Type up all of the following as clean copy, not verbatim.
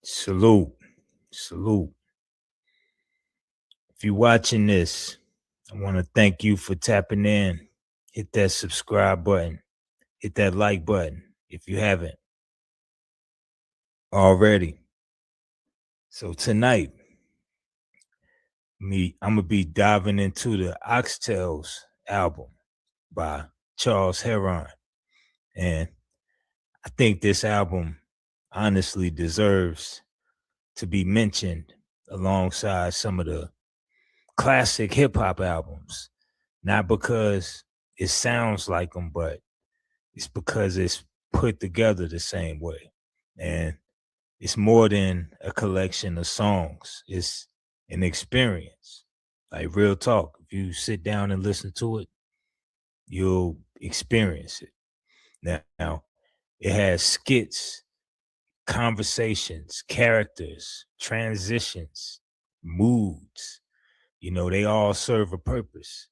Salute. Salute. If you're watching this, I want to thank you for tapping in. Hit that subscribe button. Hit that like button if you haven't already. So tonight, I'm gonna be diving into the Oxtails album by Charles Herron. And I think this album honestly deserves to be mentioned alongside some of the classic hip hop albums. Not because it sounds like them, but it's because it's put together the same way. And it's more than a collection of songs. It's an experience. Like real talk. If you sit down and listen to it, you'll experience it. Now it has skits, conversations, characters, transitions, moods. They all serve a purpose.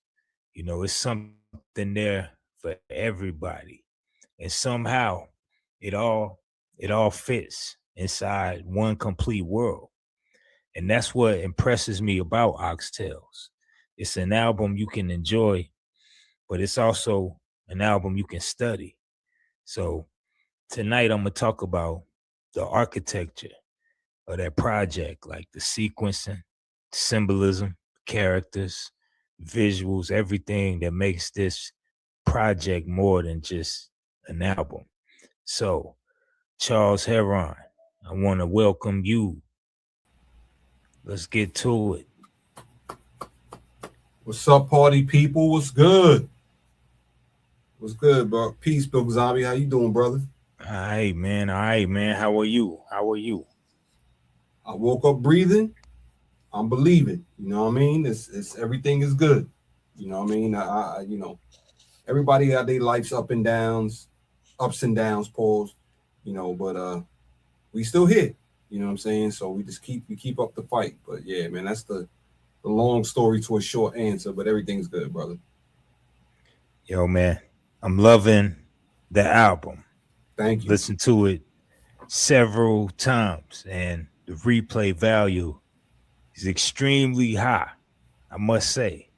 It's something there for everybody. And somehow it all fits inside one complete world. And that's what impresses me about Oxtails. It's an album you can enjoy, but it's also an album you can study. So tonight I'm gonna talk about the architecture of that project, like the sequencing, symbolism, characters, visuals, everything that makes this project more than just an album. So, Charles Herron, I want to welcome you. Let's get to it. What's up, party people? What's good? What's good, bro? Peace, BookZombie. How you doing, brother? All right, man. How are you? I woke up breathing. I'm believing. You know what I mean? It's everything is good. You know what I mean? Everybody got their life's ups and downs, pause. But we still here. You know what I'm saying? So we keep up the fight. But yeah, man, that's the long story to a short answer. But everything's good, brother. Yo, man, I'm loving the album. Thank you. Listen to it several times, and the replay value is extremely high, I must say.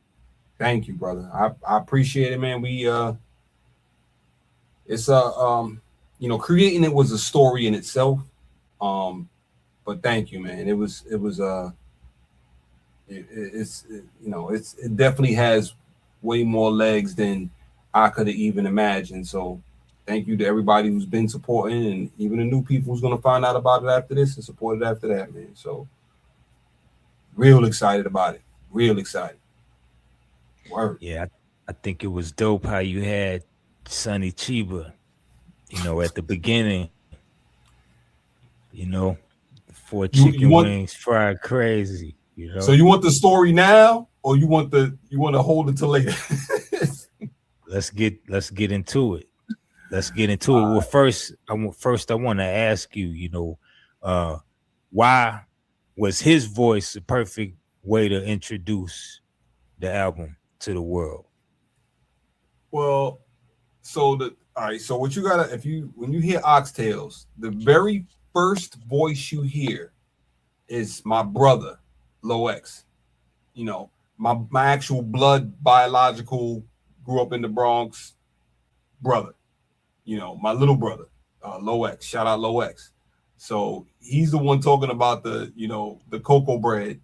Thank you, brother. I appreciate it, man. Creating it was a story in itself. But thank you, man. It definitely has way more legs than I could have even imagined. So thank you to everybody who's been supporting, and even the new people who's gonna find out about it after this and support it after that, man. So real excited about it. Real excited. Word. Yeah, I think it was dope how you had Sonny Chiba, at the beginning, for chicken wings fried crazy. So you want the story now, or you want to hold it till later? Let's get into it. Well, first I want to ask you, why was his voice the perfect way to introduce the album to the world? Well, so what you gotta, when you hear Oxtails, the very first voice you hear is my brother, MyXtz. My actual blood, biological, grew up in the Bronx brother. My little brother, MyXtz. Shout out MyXtz. So he's the one talking about the cocoa bread,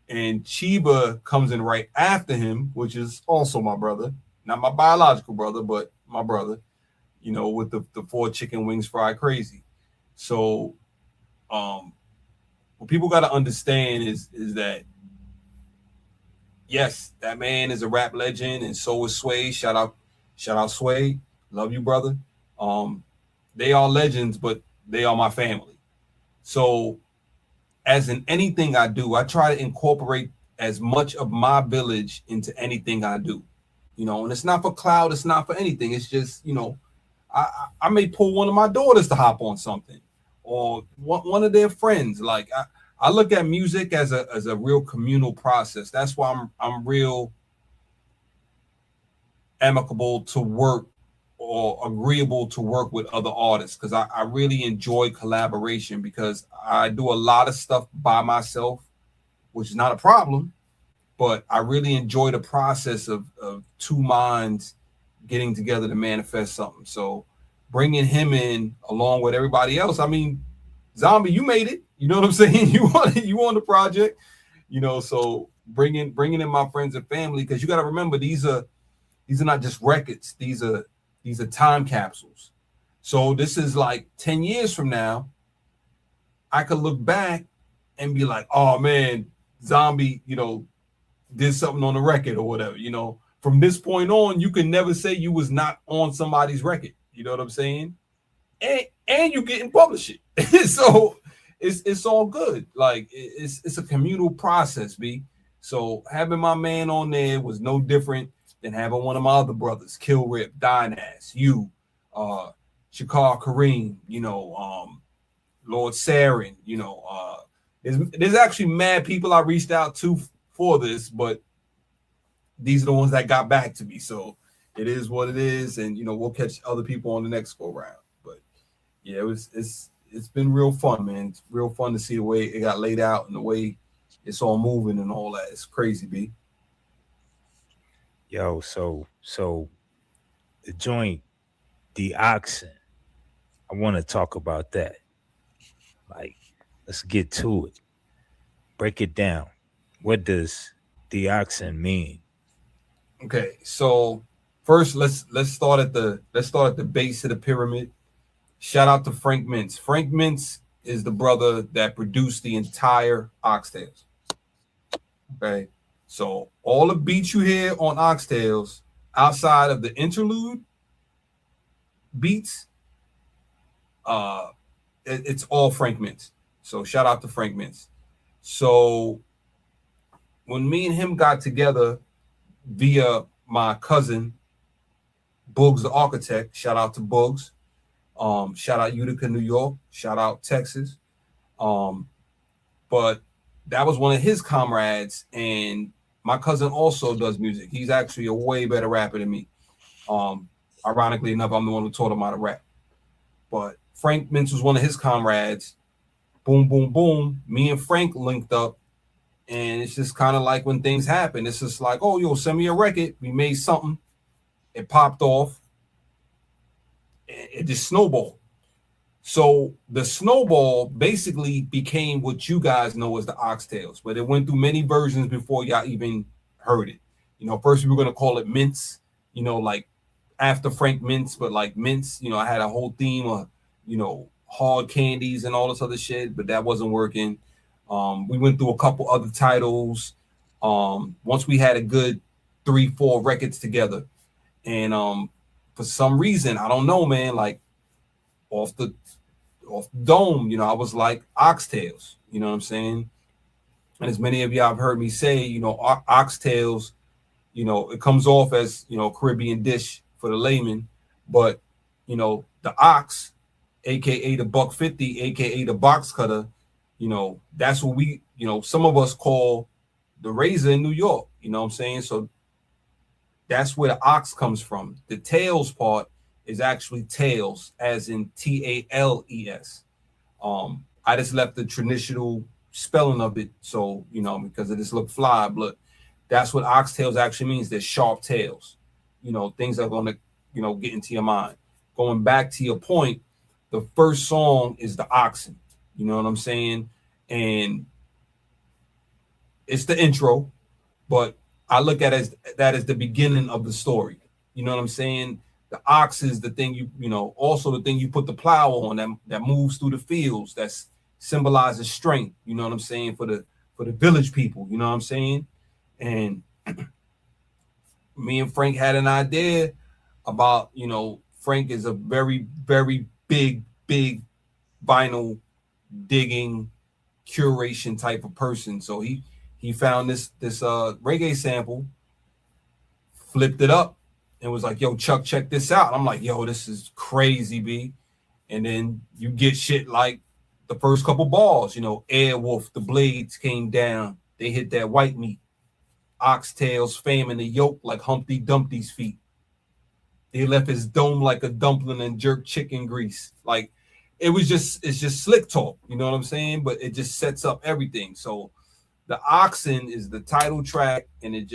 and Chiba comes in right after him, which is also my brother, not my biological brother, but my brother. With the 4 chicken wings fried crazy. So, what people got to understand is that, yes, that man is a rap legend, and so is Sway. Shout out Sway. Love you, brother. They are legends, but they are my family. So, as in anything I do, I try to incorporate as much of my village into anything I do. And it's not for cloud, it's not for anything. It's just, I may pull one of my daughters to hop on something, or one of their friends. Like I look at music as a real communal process. That's why I'm real amicable to work or agreeable to work with other artists, because I really enjoy collaboration, because I do a lot of stuff by myself, which is not a problem, but I really enjoy the process of two minds getting together to manifest something. So bringing him in along with everybody else, I mean, Zombie, you made it. You know what I'm saying? You on the project, so bringing in my friends and family, because you got to remember, these are not just records. These are time capsules. So this is like 10 years from now, I could look back and be like, oh man, Zombie, did something on the record or whatever. From this point on, you can never say you was not on somebody's record. You know what I'm saying? And you getting published. So it's all good. Like it's a communal process, B. So having my man on there was no different than having one of my other brothers, Kill Rip, Dynass, you, Shakar Kareem, Lord Sarin, there's actually mad people I reached out to for this, but these are the ones that got back to me. So it is what it is, and we'll catch other people on the next go round. But yeah, it's been real fun, man. It's real fun to see the way it got laid out and the way it's all moving and all that. It's crazy, B. Yo, so the joint, the oxen, I want to talk about that. Like, let's get to it. Break it down. What does the oxen mean? Okay, so first let's start at the base of the pyramid. Shout out to Frank Myntz. Frank Myntz is the brother that produced the entire Oxtails. Okay, so all the beats you hear on Oxtails, outside of the interlude beats, it's all Frank Myntz. So shout out to Frank Myntz. So when me and him got together via my cousin, Boogs the Architect, shout out to Boogs, shout out Utica, New York, shout out Texas. But that was one of his comrades, and my cousin also does music. He's actually a way better rapper than me. Ironically enough, I'm the one who taught him how to rap. But Frank Myntz was one of his comrades. Boom, boom, boom. Me and Frank linked up, and it's just kind of like when things happen. It's just like, oh, yo, send me a record. We made something. It popped off. It just snowballed. So the snowball basically became what you guys know as the Oxtails, but it went through many versions before y'all even heard it. First we were going to call it Myntz, like after Frank Myntz, but like Myntz, I had a whole theme of, hard candies and all this other shit, but that wasn't working. We went through a couple other titles. Once we had a good 3-4 records together, and for some reason, I don't know, man, like off the dome, I was like Oxtails, you know what I'm saying? And as many of y'all have heard me say, Oxtails, it comes off as, Caribbean dish for the layman, but, the ox, aka the $1.50, aka the box cutter, that's what we, some of us call the razor in New York, you know what I'm saying? So that's where the ox comes from. The tails part is actually tails, as in Tales. I just left the traditional spelling of it, so because it just looked fly, but that's what oxtails actually means. They're sharp tails, things that are gonna, get into your mind. Going back to your point, the first song is the oxen, you know what I'm saying? And it's the intro, but I look at that as the beginning of the story. You know what I'm saying? The ox is the thing also the thing you put the plow on that moves through the fields, that's symbolizes strength. You know what I'm saying? For the village people, you know what I'm saying? And me and Frank had an idea about, Frank is a very, very big vinyl digging curation type of person. So he found this reggae sample, flipped it up, and was like, yo, Chuck, check this out. I'm like, yo, this is crazy, B. And then you get shit like the first couple balls, Airwolf, the blades came down, they hit that white meat. Oxtails, fame in the yoke like Humpty Dumpty's feet. They left his dome like a dumpling and jerk chicken grease. Like it's just slick talk, you know what I'm saying? But it just sets up everything. So the Oxen is the title track, and it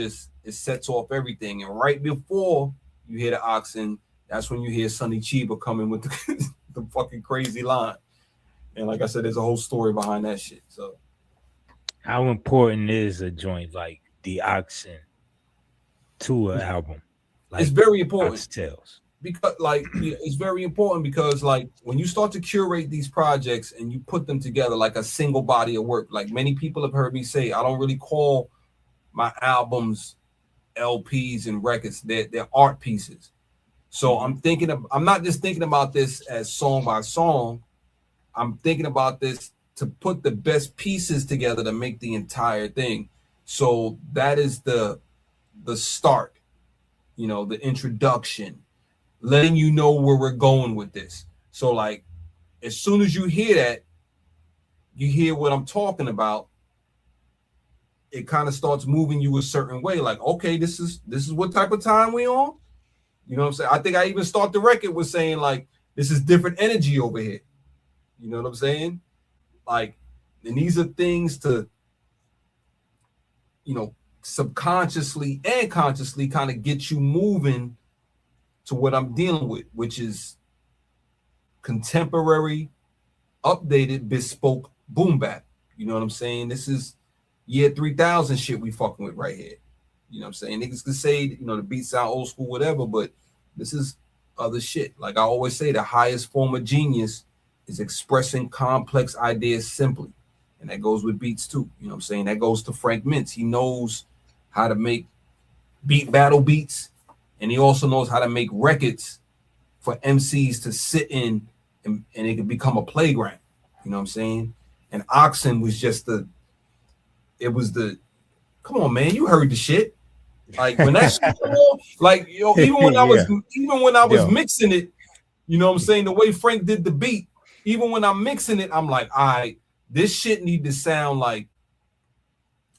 sets off everything. And right before you hear the Oxen, that's when you hear Sonny Chiba coming with the fucking crazy line. And like I said, there's a whole story behind that shit. So how important is a joint like the Oxen to an album? Like it's very important. Oxtails. Because it's very important because like when you start to curate these projects and you put them together like a single body of work, like many people have heard me say, I don't really call my albums LPs and records. They're art pieces. So I'm not just thinking about this as song by song. I'm thinking about this to put the best pieces together to make the entire thing. So that is the start, the introduction, letting you know where we're going with this. So like, as soon as you hear that, you hear what I'm talking about, it kind of starts moving you a certain way. Like, okay, this is what type of time we on? You know what I'm saying? I think I even start the record with saying like, this is different energy over here. You know what I'm saying? Like, and these are things to, subconsciously and consciously kind of get you moving to what I'm dealing with, which is contemporary, updated, bespoke boom bap. You know what I'm saying? This is year 3000 shit we fucking with right here. You know what I'm saying? Niggas could say, the beats sound old school, whatever, but this is other shit. Like I always say, the highest form of genius is expressing complex ideas simply. And that goes with beats too. You know what I'm saying? That goes to Frank Myntz. He knows how to make beat battle beats. And he also knows how to make records for MCs to sit in and it could become a playground. You know what I'm saying? And Oxen was just come on, man, you heard the shit. Like when that shit come on, like even when I was mixing it, you know what I'm saying? The way Frank did the beat, even when I'm mixing it, I'm like, all right, this shit need to sound like,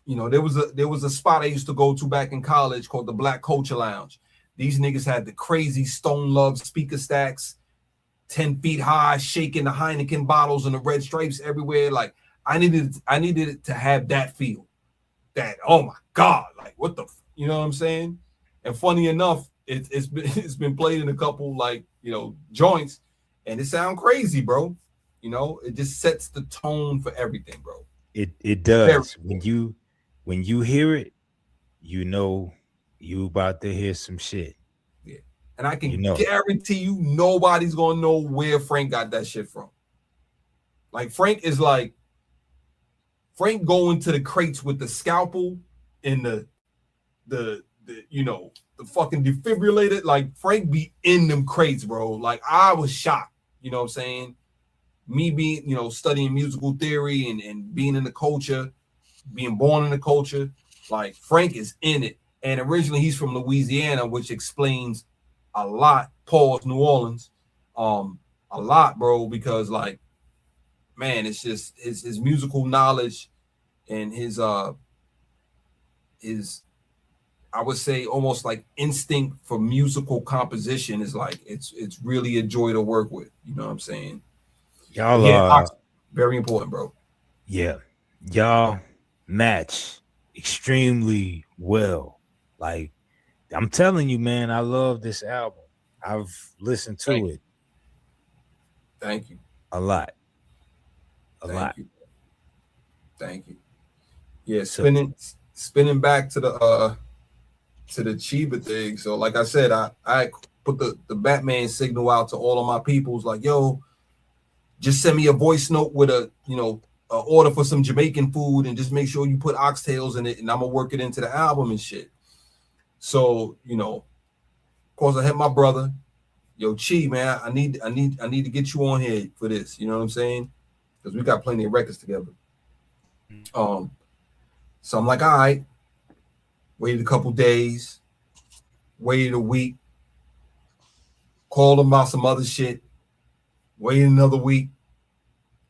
there was a spot I used to go to back in college called the Black Culture Lounge. These niggas had the crazy Stone Love speaker stacks, 10 feet high, shaking the Heineken bottles and the red stripes everywhere. Like I needed it to have that feel. That, oh my God, like what the, you know what I'm saying? And funny enough, it's been played in a couple joints, and it sound crazy, bro. It just sets the tone for everything, bro. It does. When you hear it, you about to hear some shit. Yeah. And I can guarantee you nobody's gonna know where Frank got that shit from. Like Frank going to the crates with the scalpel and the fucking defibrillator. Like Frank be in them crates, bro. Like I was shocked. You know what I'm saying? Me being, studying musical theory and being in the culture, being born in the culture, like Frank is in it. And originally he's from Louisiana, which explains a lot. Pause, New Orleans, a lot, bro, because like, man, it's just his musical knowledge and his I would say almost like instinct for musical composition is like it's really a joy to work with. You know what I'm saying? Y'all very important, bro. Yeah. Y'all match extremely well. Like I'm telling you, man, I love this album. I've listened to it. Thank you. A lot. Thank you. Yeah, spinning back to the Chiba thing. So like I said, I put the Batman signal out to all of my peoples, like, yo, just send me a voice note with a order for some Jamaican food and just make sure you put Oxtails in it and I'm gonna work it into the album and shit. So, of course I had my brother, yo, Chi, man, I need to get you on here for this. You know what I'm saying? Because we got plenty of records together. So I'm like, all right, waited a couple days, waited a week, called him about some other shit, waited another week.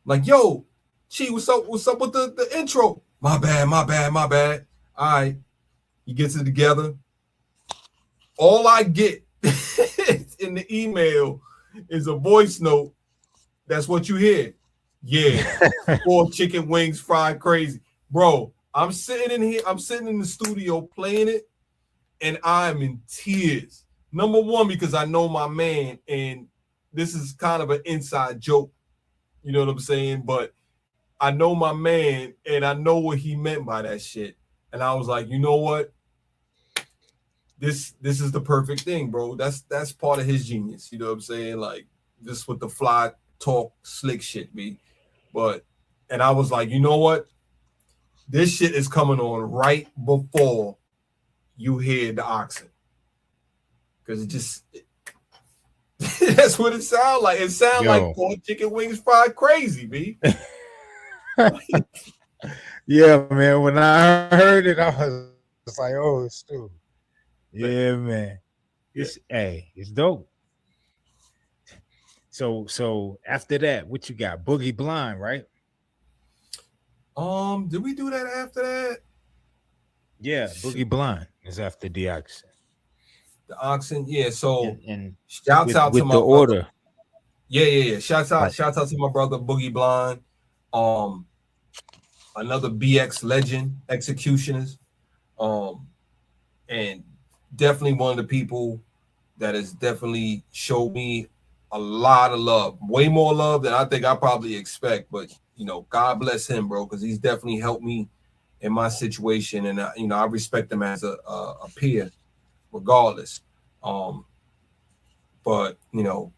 Like, yo, Chi, what's up with the intro? My bad. All right, he gets it together. All I get in the email is a voice note. That's what you hear. Yeah, 4 chicken wings fried crazy, bro. I'm sitting in here. I'm sitting in the studio playing it, and I'm in tears. Number one, because I know my man, and this is kind of an inside joke. You know what I'm saying? But I know my man, and I know what he meant by that shit. And I was like, you know what? This is the perfect thing, bro. That's part of his genius. You know what I'm saying? Like this with the fly talk slick shit be. But and I was like, you know what? This shit is coming on right before you hear the oxen. Because it just that's what it sounds like. It sounds like 4 chicken wings fried crazy, B. Yeah, man. When I heard it, I was like, oh, it's stupid. Yeah, man. It's it's dope. So after that, what you got? Boogie Blind, right? Did we do that after that? Yeah, Boogie Blind is after the oxen. The oxen, yeah. So and shouts out to my the brother. order. Yeah. Shouts out to my brother Boogie Blind. Another BX legend, executioners. And definitely one of the people that has definitely showed me a lot of love, way more love than I think I probably expect. But you know, God bless him, bro, because he's definitely helped me in my situation, and you know, I respect him as a peer, regardless. But you know,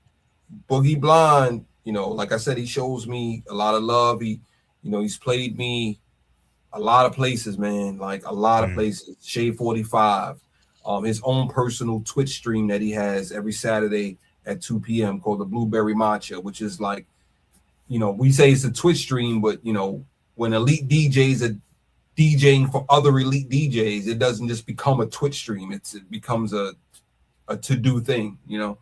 Boogie Blind, you know, like I said, he shows me a lot of love. He, you know, he's played me a lot of places, man, like a lot of places. Shade 45, his own personal Twitch stream that he has every Saturday at 2 p.m. called the Blueberry Matcha, which is like, you know, we say it's a Twitch stream, but you know, when elite DJs are DJing for other elite DJs, it doesn't just become a Twitch stream. It becomes a to-do thing, you know.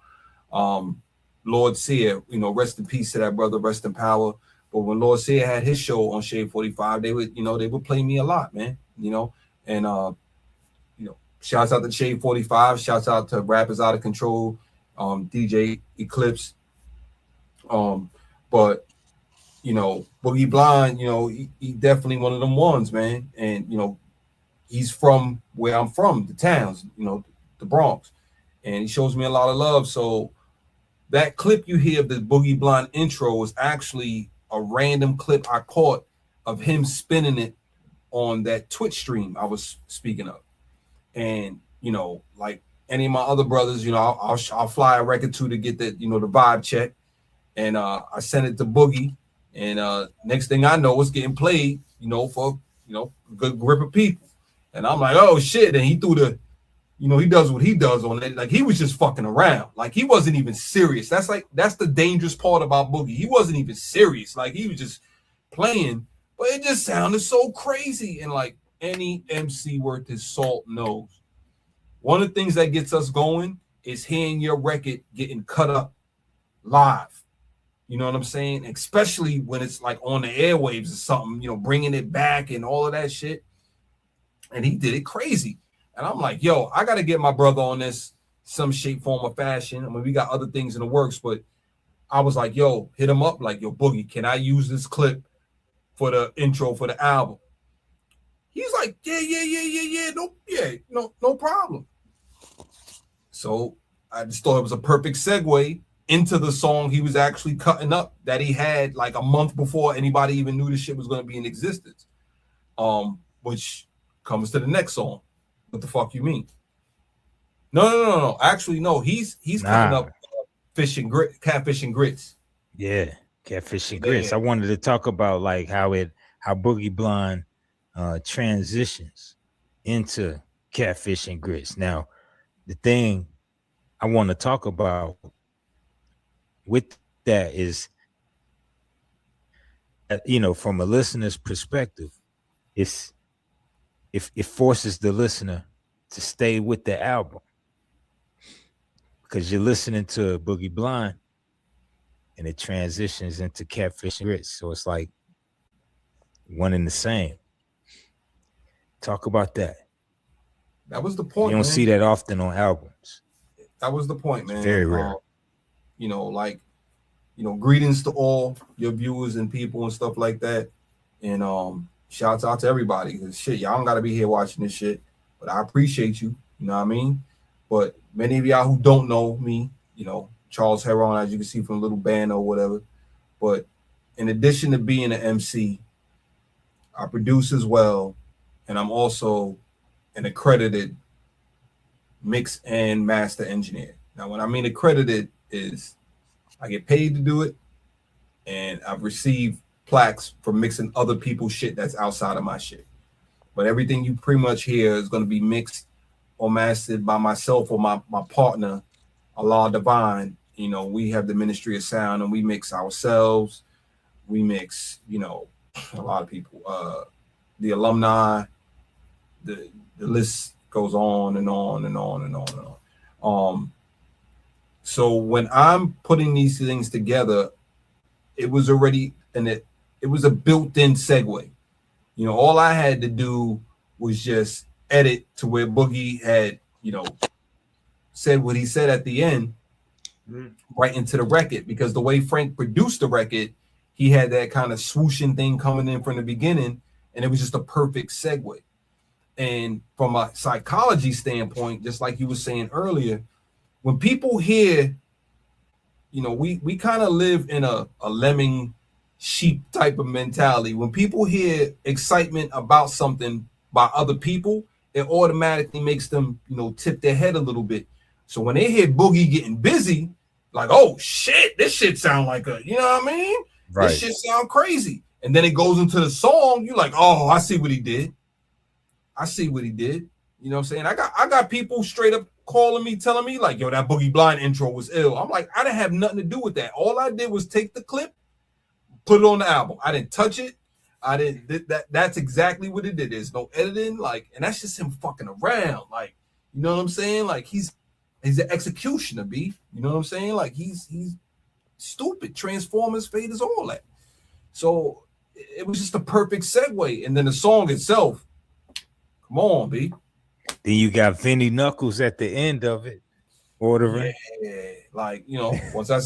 Lord Sear, you know, rest in peace to that brother, rest in power. But when Lord Sear had his show on Shade 45, they would play me a lot, man. You know, and you know, shouts out to Shade 45, shouts out to Rappers Out of Control, DJ Eclipse. But you know, Boogie Blind, you know, he definitely one of them ones, man. And you know, he's from where I'm from, the towns, you know, the Bronx, and he shows me a lot of love. So that clip you hear of the Boogie Blind intro is actually a random clip I caught of him spinning it on that Twitch stream I was speaking of. And you know, like any of my other brothers, you know, I'll fly a record to get that, you know, the vibe check, and I sent it to Boogie, and next thing I know, it's getting played, you know, for, you know, a good grip of people, and I'm like, oh shit, and he threw the, you know, he does what he does on it. Like he was just fucking around. Like he wasn't even serious. That's the dangerous part about Boogie. He wasn't even serious. Like he was just playing, but it just sounded so crazy. And like any MC worth his salt knows, one of the things that gets us going is hearing your record getting cut up live. You know what I'm saying? Especially when it's like on the airwaves or something, you know, bringing it back and all of that shit. And he did it crazy. And I'm like, yo, I got to get my brother on this, some shape, form, or fashion. I mean, we got other things in the works, but I was like, yo, hit him up. Like, yo, Boogie, can I use this clip for the intro for the album? He's like, yeah. No problem. So I just thought it was a perfect segue into the song he was actually cutting up that he had like a month before anybody even knew this shit was going to be in existence. Which comes to the next song. What the fuck you mean? No. Actually, no. He's cutting up catfish and grits. Yeah, catfish and grits. I wanted to talk about like how Boogie Blind transitions into catfish and grits. Now, the thing I want to talk about with that is, you know, from a listener's perspective, it forces the listener to stay with the album because you're listening to Boogie Blind and it transitions into catfish and grits. So it's like one and the same. Talk about that. That was the point. You don't see that often on albums. That was the point, It's man. very rare. You know, like, you know, greetings to all your viewers and people and stuff like that. And shouts out to everybody. Cause shit, y'all don't gotta be here watching this shit, but I appreciate you. You know what I mean? But many of y'all who don't know me, you know, Charles Herron, as you can see from a little band or whatever. But in addition to being an MC, I produce as well, and I'm also an accredited mix and master engineer. Now, when I mean accredited, is I get paid to do it, and I've received plaques for mixing other people's shit that's outside of my shit. But everything you pretty much hear is going to be mixed or mastered by myself or my partner, Allah Divine. You know, we have the Ministry of Sound, and we mix ourselves. We mix, you know, a lot of people, the alumni, the list goes on and on and on and on and on. So when I'm putting these things together, it was already, and it was a built-in segue. You know, all I had to do was just edit to where Boogie had, you know, said what he said at the end, right into the record, because the way Frank produced the record, he had that kind of swooshing thing coming in from the beginning, and it was just a perfect segue. And from a psychology standpoint, just like you were saying earlier, when people hear, you know, we kind of live in a lemming sheep type of mentality. When people hear excitement about something by other people, it automatically makes them, you know, tip their head a little bit. So when they hear Boogie getting busy, like, oh shit, this shit sound like a, you know what I mean? Right. This shit sound crazy. And then it goes into the song, you're like, oh, I see what he did. I see what he did. You know what I'm saying? I got people straight up calling me, telling me, like, yo, that Boogie Blind intro was ill. I'm like, I didn't have nothing to do with that. All I did was take the clip, put it on the album. I didn't touch it. I didn't that's exactly what it did. There's no editing, like, and that's just him fucking around. Like, you know what I'm saying? Like, he's an executioner, B. You know what I'm saying? Like, he's stupid. Transformers, faders, all that. So it was just a perfect segue. And then the song itself, come on, B. Then you got Vinny Knuckles at the end of it, ordering. Yeah, like, you know, once I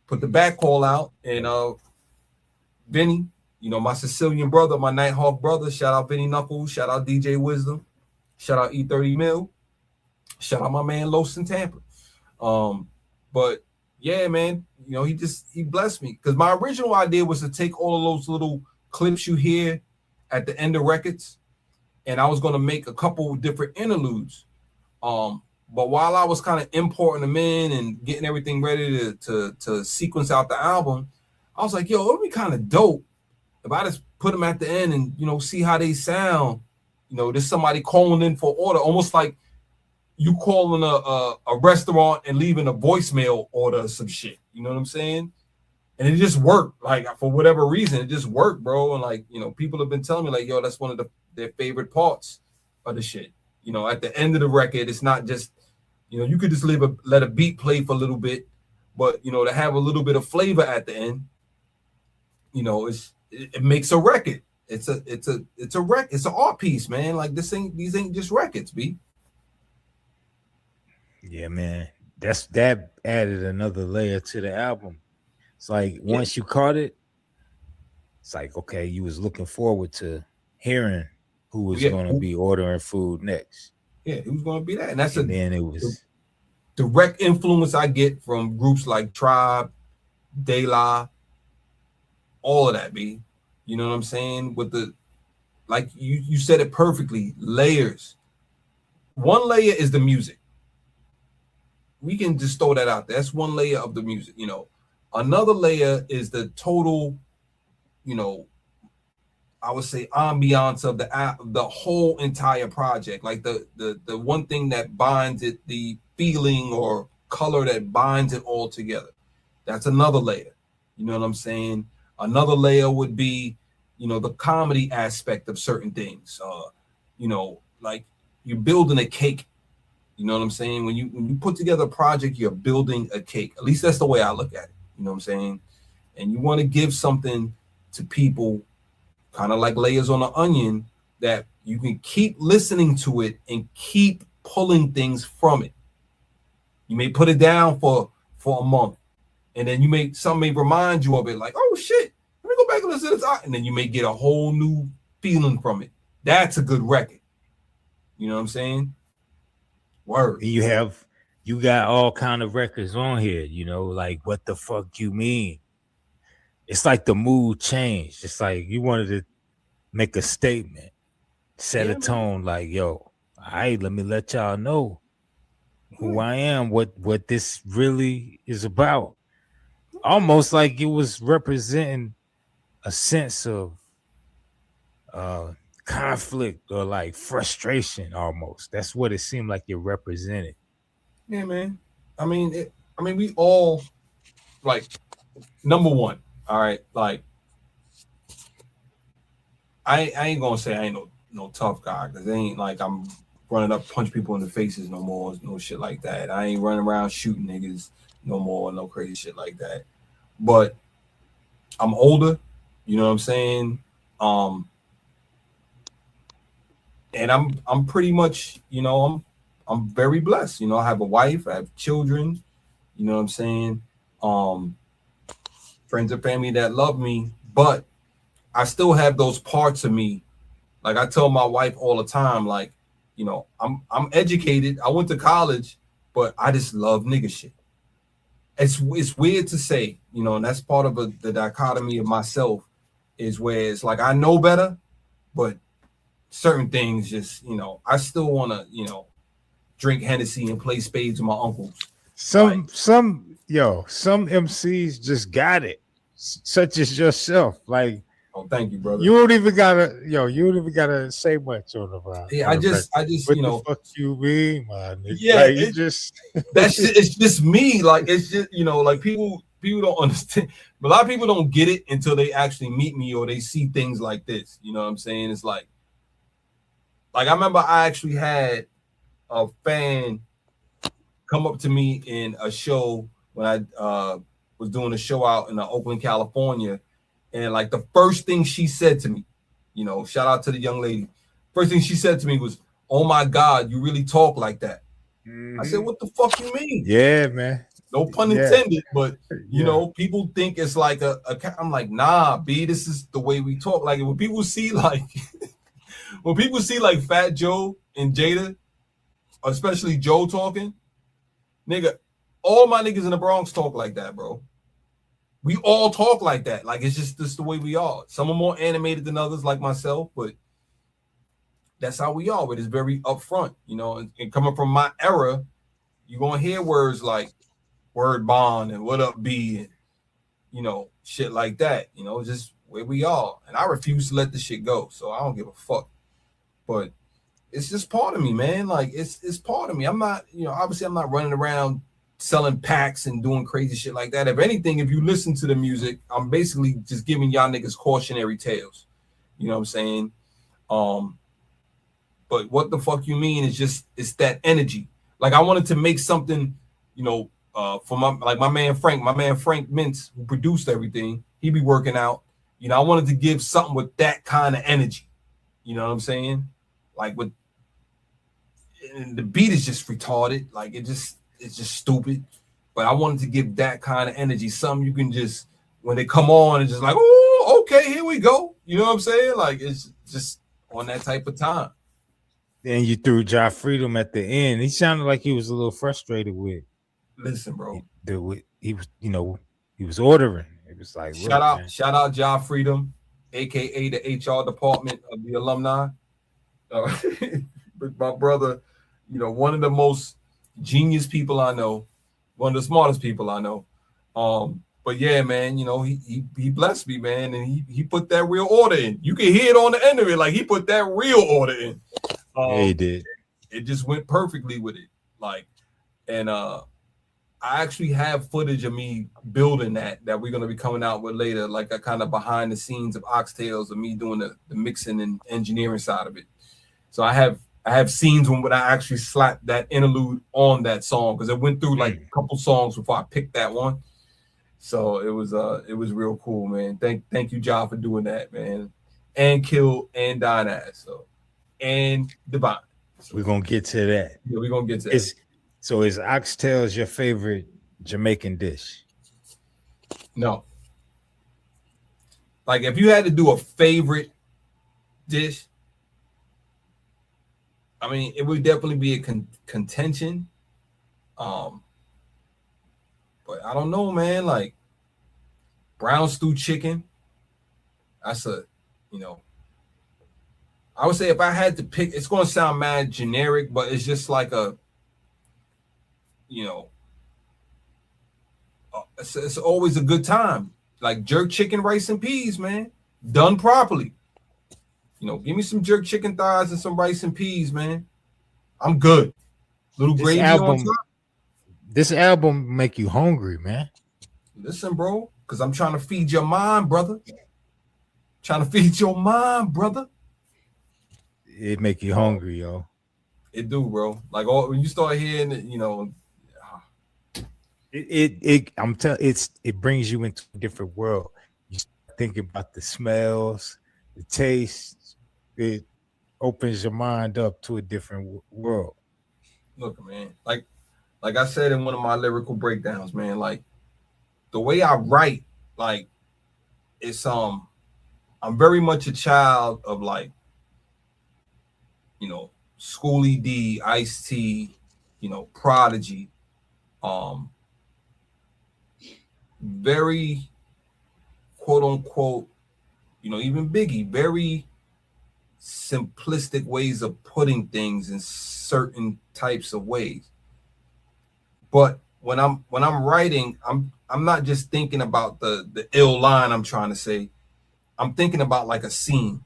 put the back call out, and Vinny, you know, my Sicilian brother, my Nighthawk brother, shout out Vinny Knuckles, shout out DJ Wisdom, shout out E30 Mill, shout out my man Los in Tampa. But yeah, man, you know, he blessed me, because my original idea was to take all of those little clips you hear at the end of records, and I was going to make a couple different interludes. But while I was kind of importing them in and getting everything ready to sequence out the album, I was like, yo, it would be kind of dope if I just put them at the end and, you know, see how they sound. You know, there's somebody calling in for order, almost like you calling a restaurant and leaving a voicemail order or some shit. You know what I'm saying? And it just worked. Like, for whatever reason, it just worked, bro. And, like, you know, people have been telling me, like, yo, that's one of their favorite parts of the shit. You know, at the end of the record, it's not just, you know, you could just let a beat play for a little bit, but, you know, to have a little bit of flavor at the end, you know, it makes a record. It's a record. It's an art piece, man. Like, these ain't just records, B. Yeah, man. That added another layer to the album. It's like, once you caught it, it's like, okay, you was looking forward to hearing who was going to be ordering food next. Yeah, who's going to be that? And then it was direct influence I get from groups like Tribe, De La, all of that, B. You know what I'm saying? With the, like you said it perfectly, layers. One layer is the music. We can just throw that out there. That's one layer of the music, you know. Another layer is the total, you know, I would say ambiance of the whole entire project. Like the one thing that binds it, the feeling or color that binds it all together. That's another layer. You know what I'm saying? Another layer would be, you know, the comedy aspect of certain things. You know, like you're building a cake. You know what I'm saying? When you put together a project, you're building a cake. At least that's the way I look at it. You know what I'm saying? And you want to give something to people, kind of like layers on an onion, that you can keep listening to it and keep pulling things from it. You may put it down for a month, and then something may remind you of it, like, oh shit, let me go back and listen to this, and then you may get a whole new feeling from it. That's a good record. You know what I'm saying? Word. You got all kind of records on here, you know, like What the Fuck You Mean. It's like the mood changed. It's like you wanted to make a statement, set a tone, like, yo, all right, let me let y'all know who I am, what this really is about. Almost like it was representing a sense of conflict or like frustration almost. That's what it seemed like it represented. Yeah, man. I mean, we all, like, number one, all right, like, I ain't gonna say I ain't no tough guy, because it ain't like I'm running up punch people in the faces no more, no shit like that. I ain't running around shooting niggas no more, no crazy shit like that. But I'm older, you know what I'm saying? And I'm pretty much, you know, I'm very blessed. You know, I have a wife, I have children, you know what I'm saying? Friends and family that love me, but I still have those parts of me. Like I tell my wife all the time, like, you know, I'm educated, I went to college, but I just love nigga shit. It's weird to say, you know, and that's part of the dichotomy of myself, is where it's like I know better, but certain things just, you know, I still want to, you know, drink Hennessy and play spades with my uncles. Some MCs just got it, such as yourself. Like, oh, thank you, brother. You don't even gotta say much on the round. Yeah, I just, what you know, the fuck you mean, man? Yeah, like, you just it's just me. Like, it's just, you know, like people don't understand. A lot of people don't get it until they actually meet me or they see things like this. You know what I'm saying? It's like I remember I actually had a fan come up to me in a show when I was doing a show out in Oakland, California, and like the first thing she said to me, you know, shout out to the young lady. First thing she said to me was, "Oh my God, you really talk like that." Mm-hmm. I said, "What the fuck you mean?" Yeah, man. No pun intended, but you know, people think it's like I'm like, nah, B, this is the way we talk. Like when people see like Fat Joe and Jada, especially Joe talking, nigga, all my niggas in the Bronx talk like that, bro. We all talk like that. Like it's just the way we are. Some are more animated than others, like myself, but that's how we are. But it's very upfront, you know. And coming from my era, you're gonna hear words like "word bond" and "what up, B," and you know, shit like that. You know, just where we are. And I refuse to let this shit go. So I don't give a fuck. But it's just part of me, man. Like it's part of me. I'm not, you know, obviously I'm not running around selling packs and doing crazy shit like that. If anything, if you listen to the music, I'm basically just giving y'all niggas cautionary tales. You know what I'm saying? But what the fuck you mean is just, it's that energy. Like I wanted to make something, you know, for my man Frank Myntz, who produced everything. He be working out. You know, I wanted to give something with that kind of energy. You know what I'm saying? Like and the beat is just retarded. Like it's just stupid. But I wanted to give that kind of energy. Something you can just, when they come on, and just like, oh, okay, here we go. You know what I'm saying? Like it's just on that type of time. Then you threw Ja Freedom at the end. He sounded like he was a little frustrated with. Listen, bro. He was, you know, he was ordering. It was like, shout out Ja Freedom, aka the HR department of the alumni. But my brother, you know, one of the most genius people I know, one of the smartest people I know. But yeah, man, you know, he blessed me, man, and he put that real order in. You can hear it on the end of it, like he put that real order in. Yeah, he did. It just went perfectly with it, like, and I actually have footage of me building that we're gonna be coming out with later, like a kind of behind the scenes of Oxtails of me doing the mixing and engineering side of it. So I have scenes when I actually slapped that interlude on that song, because it went through like a couple songs before I picked that one. So it was real cool, man. Thank you, Ja, for doing that, man. And Kill and Dynass, so and Divine. So we're gonna get to that. Yeah, we're gonna get to that. So is oxtails your favorite Jamaican dish? No. Like if you had to do a favorite dish, I mean, it would definitely be a contention. But I don't know, man. Like brown stew chicken. That's a, you know, I would say if I had to pick, it's going to sound mad generic, but it's just like a, you know, it's always a good time. Like jerk chicken, rice and peas, man, done properly. You know, give me some jerk chicken thighs and some rice and peas, man. I'm good. Little gravy on top. This album make you hungry, man. Listen, bro, because I'm trying to feed your mind, brother. Trying to feed your mind, brother. It make you hungry, yo. It do, bro. Like when you start hearing it, you know. It brings you into a different world. You start thinking about the smells, the tastes. It opens your mind up to a different world. Look, man, like I said in one of my lyrical breakdowns, man, like the way I write, like it's I'm very much a child of like, you know, Schoolie D, Ice-T, you know, Prodigy, very quote unquote, you know, even Biggie, very simplistic ways of putting things in certain types of ways. But when I'm writing, I'm not just thinking about the ill line I'm trying to say. I'm thinking about like a scene,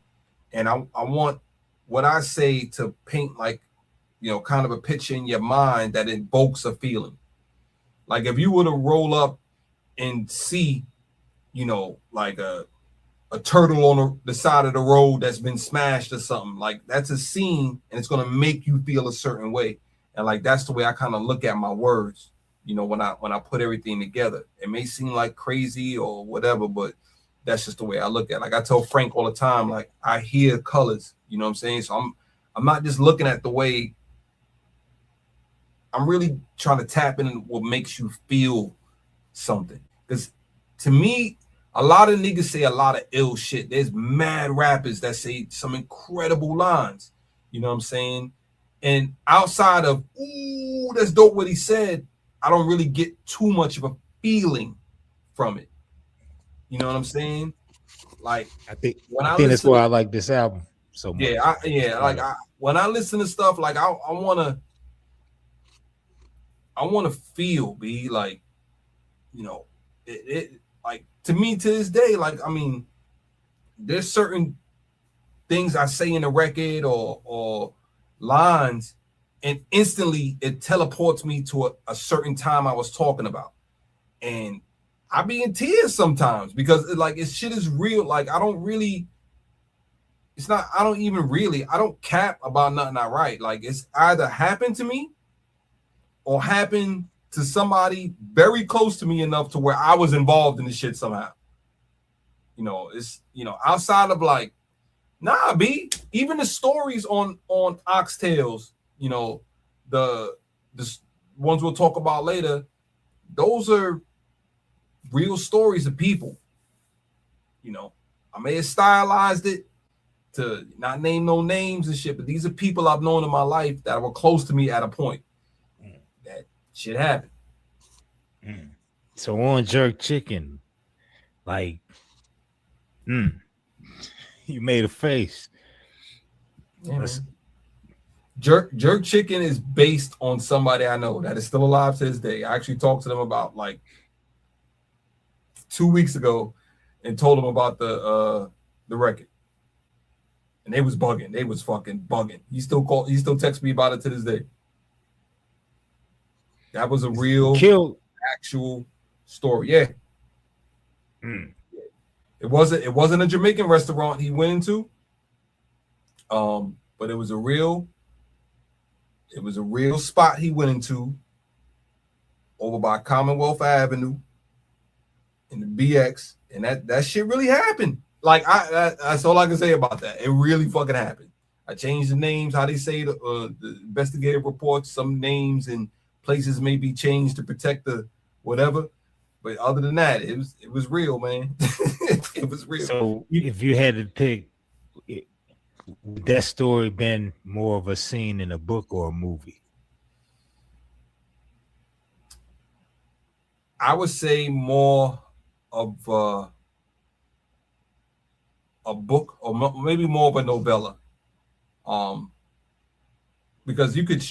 and I want what I say to paint like, you know, kind of a picture in your mind that invokes a feeling. Like if you were to roll up and see, you know, like a turtle on the side of the road that's been smashed or something, like that's a scene and it's going to make you feel a certain way. And like that's the way I kind of look at my words, you know, when I put everything together. It may seem like crazy or whatever, but that's just the way I look at it. Like I tell Frank all the time, like I hear colors, you know what I'm saying? So I'm not just looking at the way, I'm really trying to tap into what makes you feel something. Because to me, a lot of niggas say a lot of ill shit. There's mad rappers that say some incredible lines. You know what I'm saying? And outside of, ooh, that's dope what he said, I don't really get too much of a feeling from it. You know what I'm saying? Like, I think that's why I like this album so much. Yeah, when I listen to stuff, like I wanna feel, be like, you know, it like to me to this day, like I mean, there's certain things I say in a record or lines, and instantly it teleports me to a certain time I was talking about, and I be in tears sometimes because shit is real. Like I don't cap about nothing I write. Like it's either happened to me or happened to somebody very close to me enough to where I was involved in the shit somehow. You know, it's, you know, outside of like, nah, B, even the stories on Oxtails, you know, the ones we'll talk about later, those are real stories of people. You know, I may have stylized it to not name no names and shit, but these are people I've known in my life that were close to me at a point. That shit happened. So on jerk chicken, like, you made a face. Yeah, jerk chicken is based on somebody I know that is still alive to this day. I actually talked to them about like 2 weeks ago and told them about the record. And they was bugging. They was fucking bugging. He still texts me about it to this day. That was a real actual story. Yeah. It wasn't a Jamaican restaurant he went into. But it was a real spot he went into over by Commonwealth Avenue in the BX, and that shit really happened. Like that's all I can say about that. It really fucking happened. I changed the names, how they say the investigative reports, some names and places may be changed to protect the whatever. But other than that, it was real, man. It was real. So if you had to pick, would that story been more of a scene in a book or a movie? I would say more of a book, or maybe more of a novella, because you could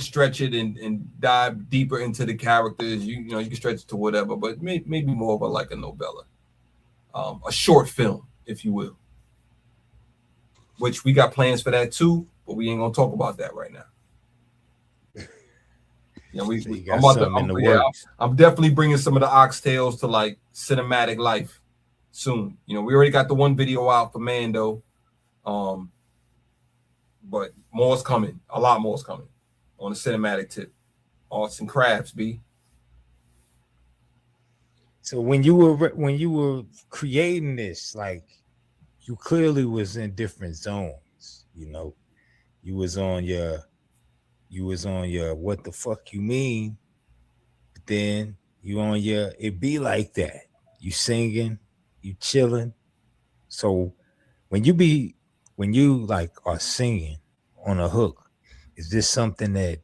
stretch it and dive deeper into the characters. You know you can stretch it to whatever, but maybe more of a novella, a short film, if you will. Which we got plans for that too, but we ain't gonna talk about that right now. Yeah, I'm definitely bringing some of the Oxtails to like cinematic life soon. You know, we already got the one video out for Mando, but more's coming. A lot more's coming on the cinematic tip. Arts and crafts, B. So when you were creating this, like, you clearly was in different zones. You know, you was on your what the fuck you mean, but then you on your it be like that. You singing, you chilling. So when you like are singing on a hook, is this something that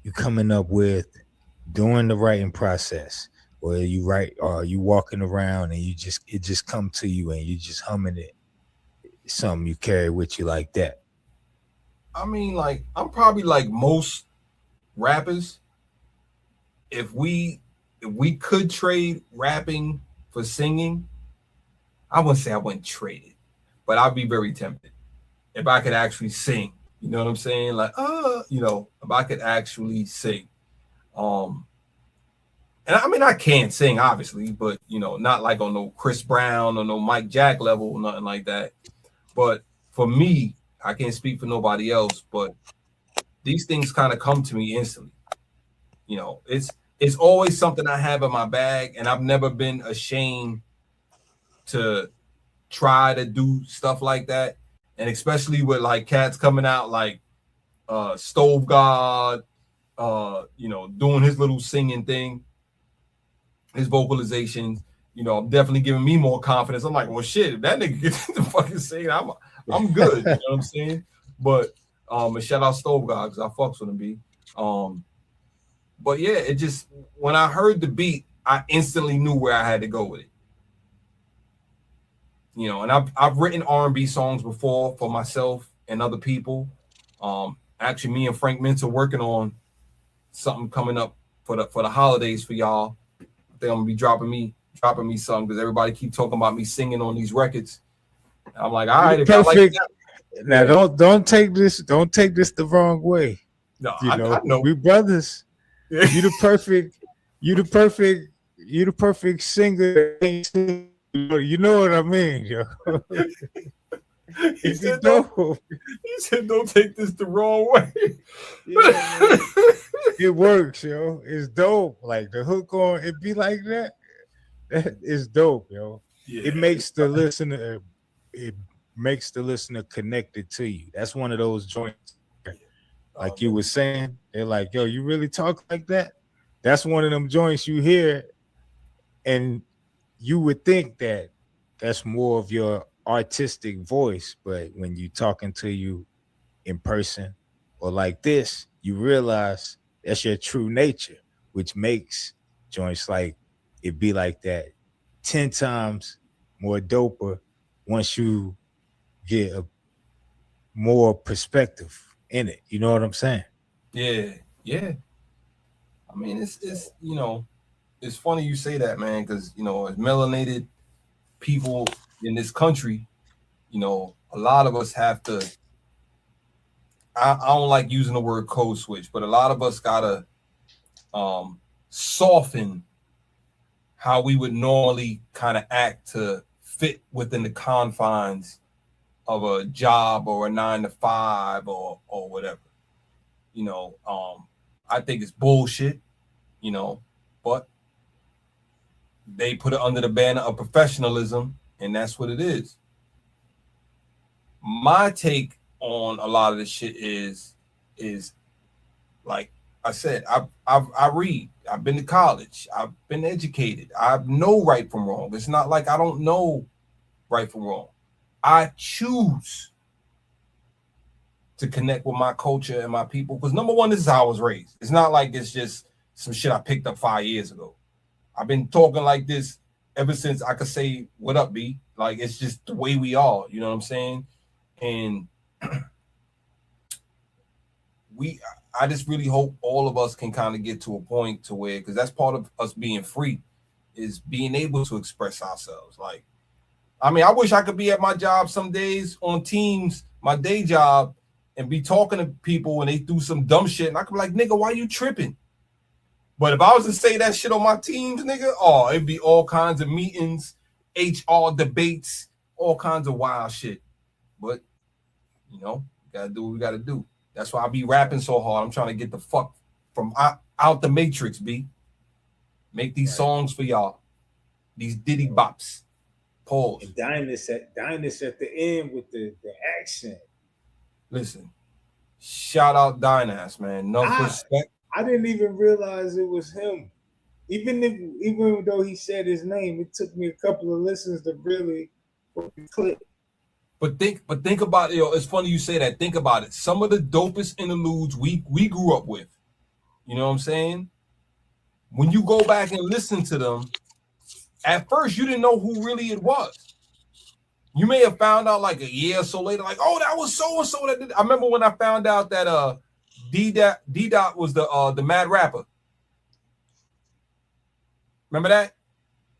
you coming up with during the writing process, or are you walking around and it just come to you and you just humming it? Something you carry with you like that? I mean, like, I'm probably like most rappers. If we could trade rapping for singing, I wouldn't say I wouldn't trade it, but I'd be very tempted if I could actually sing. You know what I'm saying? Like, if I could actually sing. And I mean, I can't sing, obviously, but not like on no Chris Brown or no Mike Jack level, nothing like that. But for me, I can't speak for nobody else, but these things kind of come to me instantly. You know, it's always something I have in my bag, and I've never been ashamed to try to do stuff like that. And especially with like cats coming out like Stove God, doing his little singing thing, his vocalizations, I'm definitely giving me more confidence. I'm like, well, shit, if that nigga gets the fucking singing, I'm good. You know what I'm saying? But and shout out Stove God because I fucks with him, B. But yeah, it just, when I heard the beat, I instantly knew where I had to go with it. And I've written R&B songs before for myself and other people. Actually, me and Frank Myntz are working on something coming up for the holidays for y'all. I think I'm gonna be dropping me something because everybody keep talking about me singing on these records. I'm like, all right, if y'all like that. Now don't take this the wrong way. No, I know. We brothers. You the perfect singer. You know what I mean, yo. He said, don't take this the wrong way. Yeah, it works, yo. It's dope. Like the hook on it be like that. That is dope, yo. Yeah. It makes the listener connected to you. That's one of those joints. Like you were saying, they're like, yo, you really talk like that? That's one of them joints you hear, and you would think that that's more of your artistic voice, but when you talking to you in person or like this, you realize that's your true nature, which makes joints like it be like that 10 times more doper once you get a more perspective in it. You know what I'm saying? Yeah. I mean, it's it's funny you say that, man, because as melanated people in this country, a lot of us have to. I don't like using the word code switch, but a lot of us gotta soften how we would normally kind of act to fit within the confines of a job or a 9-to-5 or whatever. I think it's bullshit, but they put it under the banner of professionalism, and that's what it is. My take on a lot of this shit is like, I said I read. I've been to college. I've been educated. I know right from wrong. It's not like I don't know right from wrong. I choose to connect with my culture and my people because number one, this is how I was raised. It's not like it's just some shit I picked up 5 years ago. I've been talking like this ever since I could say what up, B. Like it's just the way we are. You know what I'm saying? And I just really hope all of us can kind of get to a point to where, because that's part of us being free, is being able to express ourselves. Like, I mean, I wish I could be at my job some days on Teams, my day job, and be talking to people and they do some dumb shit, and I could be like, nigga, why you tripping? But if I was to say that shit on my Teams, nigga, oh, it'd be all kinds of meetings, HR debates, all kinds of wild shit. But, you know, we gotta do what we gotta do. That's why I be rapping so hard. I'm trying to get the fuck from out the matrix, B. Make these songs for y'all. These Diddy bops. Pause. And Dynus at the end with the accent. Listen, shout out Dynas, man. Enough respect. I didn't even realize it was him. Even though he said his name, it took me a couple of listens to really click. But think about it, yo. It's funny you say that. Think about it. Some of the dopest interludes we grew up with. You know what I'm saying? When you go back and listen to them, at first you didn't know who really it was. You may have found out like a year or so later, like, oh, that was so and so that did. I remember when I found out that D-Dot was the mad rapper. Remember that?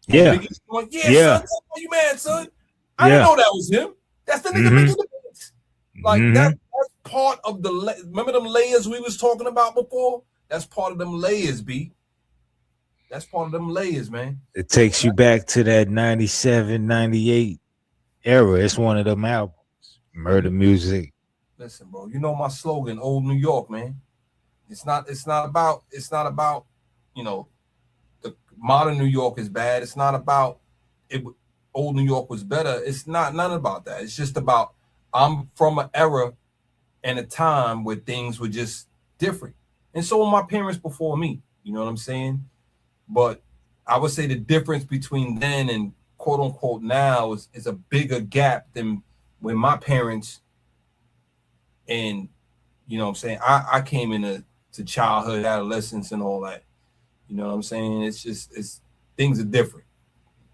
Yeah. Yeah. Son, you mad, son? I didn't know that was him. That's the nigga making the beats. Like that's part of the. Remember them layers we was talking about before? That's part of them layers, B. That's part of them layers, man. It takes you back to that 97, 98 era. It's one of them albums. Murder Music. Listen, bro. You know my slogan, Old New York, man. It's not about, you know, the modern New York is bad. It's not about it. Old New York was better. It's none about that. It's just about I'm from an era and a time where things were just different. And so were my parents before me. You know what I'm saying? But I would say the difference between then and quote unquote now is a bigger gap than when my parents and, you know what I'm saying, I came into childhood, adolescence and all that. You know what I'm saying? It's things are different,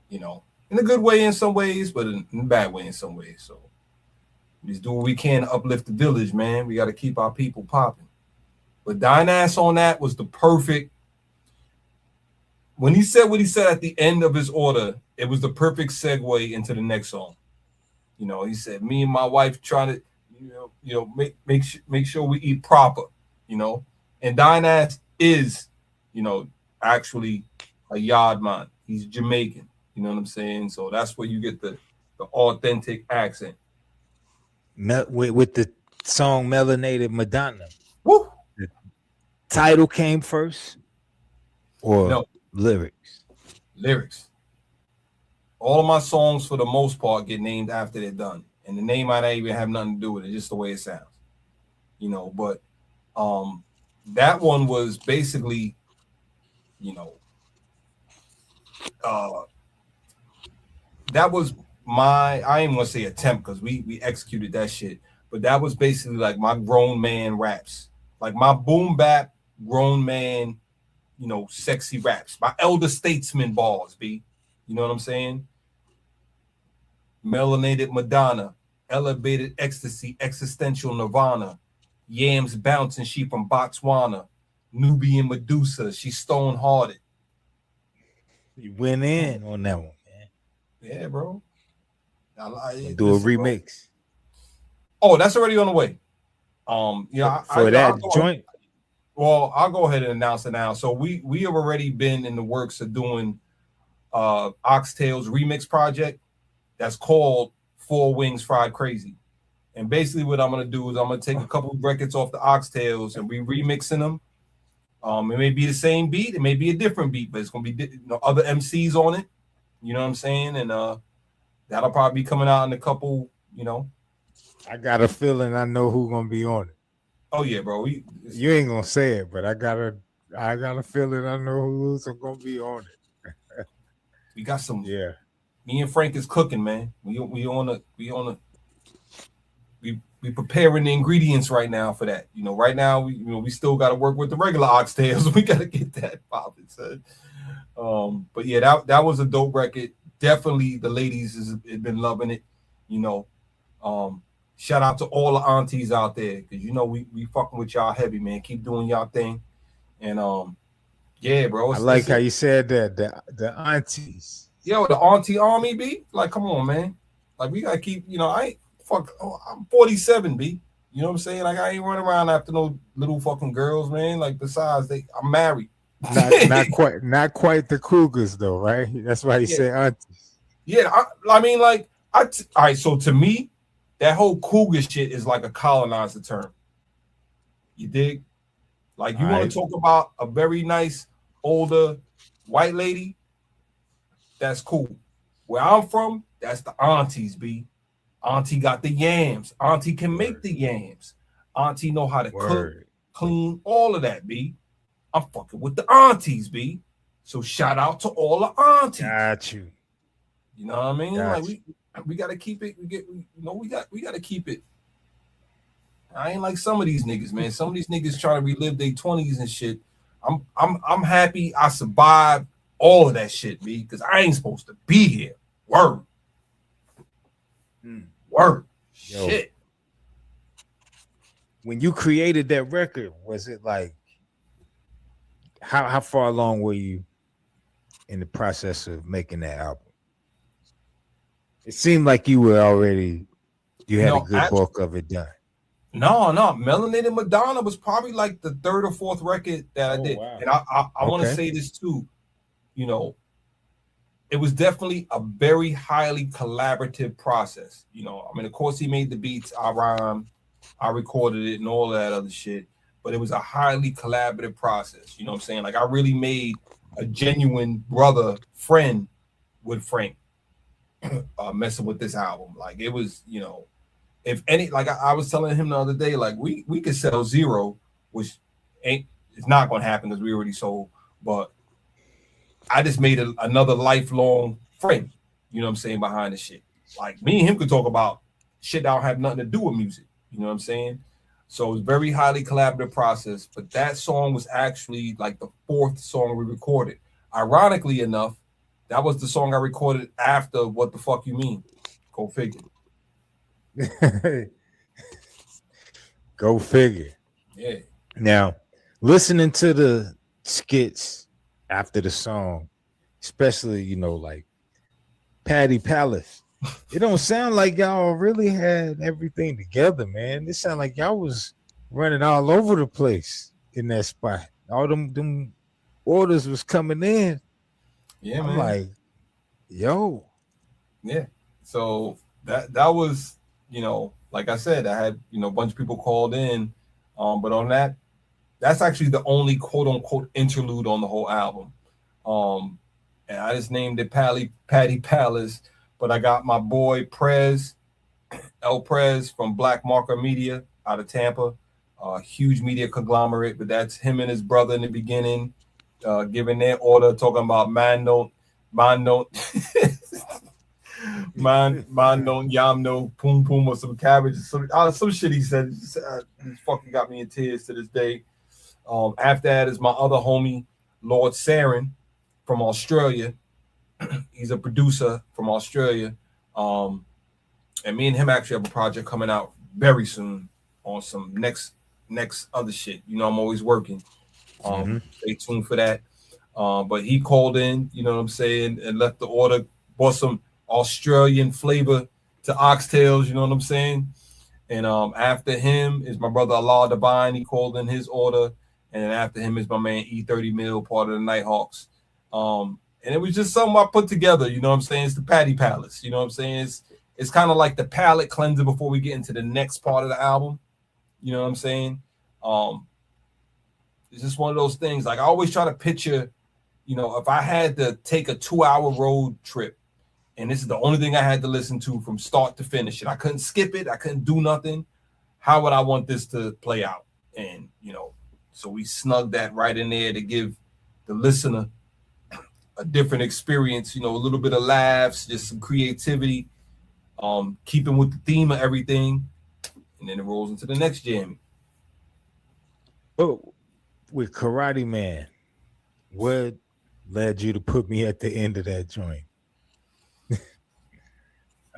you know. In a good way in some ways, but in a bad way in some ways. So we just do what we can to uplift the village, man. We got to keep our people popping. But Dynas on that was the perfect. When he said what he said at the end of his order, it was the perfect segue into the next song. You know, he said, "Me and my wife trying to, you know, make sure we eat proper." You know, and Dynas is, you know, actually a yard man. He's Jamaican. You know what I'm saying? So that's where you get the authentic accent. With the song Melanated Madonna. Woo! The title came first or no? Lyrics? Lyrics. All of my songs, for the most part, get named after they're done. And the name might not even have nothing to do with it, just the way it sounds. You know, but that one was basically, you know, that was my, I ain't want to say attempt because we executed that shit, but that was basically like my grown man raps, like my boom bap grown man, you know, sexy raps, my elder statesman bars, B. You know what I'm saying? Melanated Madonna, elevated ecstasy, existential nirvana, yams bouncing, she from Botswana, Nubian Medusa, she stone hearted. You went in on that one. Yeah, bro. Do a remix. Oh, that's already on the way. Yeah, for that joint. Well, I'll go ahead and announce it now. So we have already been in the works of doing Oxtails remix project that's called Four Wings Fried Crazy. And basically what I'm gonna do is I'm gonna take a couple of records off the Oxtails and we remixing them. It may be the same beat, it may be a different beat, but it's gonna be other MCs on it. You know what I'm saying? And that'll probably be coming out in a couple, you know. I got a feeling I know who's gonna be on it. Oh yeah, bro. You ain't gonna say it, but I got a feeling I know who's gonna be on it. We got some. Yeah. Me and Frank is cooking, man. We preparing the ingredients right now for that. Right now we still got to work with the regular oxtails. We got to get that popping, son. But yeah, that was a dope record. Definitely, the ladies have been loving it. Shout out to all the aunties out there, because we fucking with y'all heavy, man. Keep doing y'all thing, and yeah, bro. I like how you said that the aunties. Yo, the auntie army, B. Like, come on, man. Like, we gotta keep. I ain't I'm 47, B. You know what I'm saying? Like, I ain't running around after no little fucking girls, man. Like, besides, I'm married. Not quite the cougars though, right? That's why he said aunties. Yeah, I mean, like, all right. So to me, that whole cougar shit is like a colonizer term. You dig? Like, you want to talk about a very nice older white lady? That's cool. Where I'm from, that's the aunties, B. Auntie got the yams. Auntie can make the yams. Auntie know how to cook, clean, all of that, B. I'm fucking with the aunties, B. So shout out to all the aunties. Got you. You know what I mean? Like, we gotta keep it. We gotta keep it. I ain't like some of these niggas, man. Some of these niggas trying to relive their 20s and shit. I'm happy I survived all of that shit, B, because I ain't supposed to be here. Word. Word. Yo, shit. When you created that record, was it like how far along were you in the process of making that album? It seemed like you had a good bulk of it done. No. Melanated Madonna was probably like the third or fourth record that I did. Wow. And I want to say this too. It was definitely a very highly collaborative process. I mean, of course, he made the beats, I rhymed, I recorded it, and all that other shit. But it was a highly collaborative process. You know what I'm saying? Like, I really made a genuine brother friend with Frank messing with this album. Like, it was, if any, like I was telling him the other day, like we could sell 0, which it's not going to happen because we already sold. But I just made another lifelong friend. You know what I'm saying? Behind the shit. Like, me and him could talk about shit that don't have nothing to do with music. You know what I'm saying? So it was very highly collaborative process. But that song was actually like the 4th song we recorded. Ironically enough, that was the song I recorded after What the Fuck You Mean. Go figure. Go figure. Yeah. Now, listening to the skits after the song, especially, like Patty Palace, it don't sound like y'all really had everything together, man. It sounded like y'all was running all over the place in that spot. All them orders was coming in. Yeah, I'm man. like, yo. Yeah. So that was, like I said, I had, a bunch of people called in. But on that's actually the only quote unquote interlude on the whole album. And I just named it Patty Palace, but I got my boy Prez, El Prez from Black Marker Media out of Tampa, a huge media conglomerate, but that's him and his brother in the beginning, giving their order, talking about man don't yam no poom poom or some cabbage, some shit he said. He fucking got me in tears to this day. After that is my other homie, Lord Sarin from Australia. He's a producer from Australia. And me and him actually have a project coming out very soon on some next other shit. I'm always working. Stay tuned for that. But he called in, you know what I'm saying, and left the order, bought some Australian flavor to Oxtails, you know what I'm saying? And after him is my brother Allah Divine. He called in his order. And then after him is my man E30 Mill, part of the Nighthawks. And it was just something I put together, you know what I'm saying? It's the Patty Palace, you know what I'm saying? It's kind of like the palate cleanser before we get into the next part of the album. You know what I'm saying? It's just one of those things. Like, I always try to picture, if I had to take a 2-hour road trip, and this is the only thing I had to listen to from start to finish, and I couldn't skip it, I couldn't do nothing, how would I want this to play out? and so we snugged that right in there to give the listener a different experience, a little bit of laughs, just some creativity, keeping with the theme of everything, and then it rolls into the next jam. Oh, with Karate Man, what led you to put me at the end of that joint?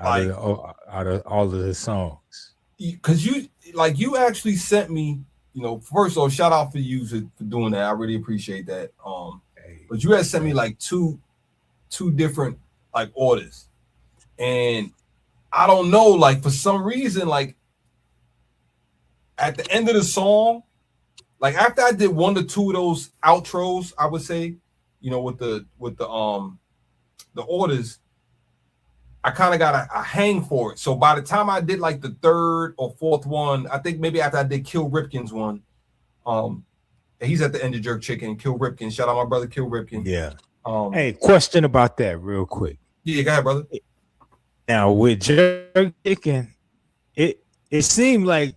out of all of the songs, because you actually sent me, first of all, shout out for you for doing that. I really appreciate that. But you had sent me like two different like orders, and I don't know, like for some reason, like at the end of the song, like after I did one or two of those outros, I would say, with the orders, I kind of got a hang for it. So by the time I did like the third or fourth one, I think maybe after I did Kill Ripken's one, he's at the end of Jerk Chicken, Kill Ripken. Shout out my brother Kill Ripken. Yeah. Hey, question about that real quick. Yeah, go ahead, brother. Now with Jerk Chicken, it seemed like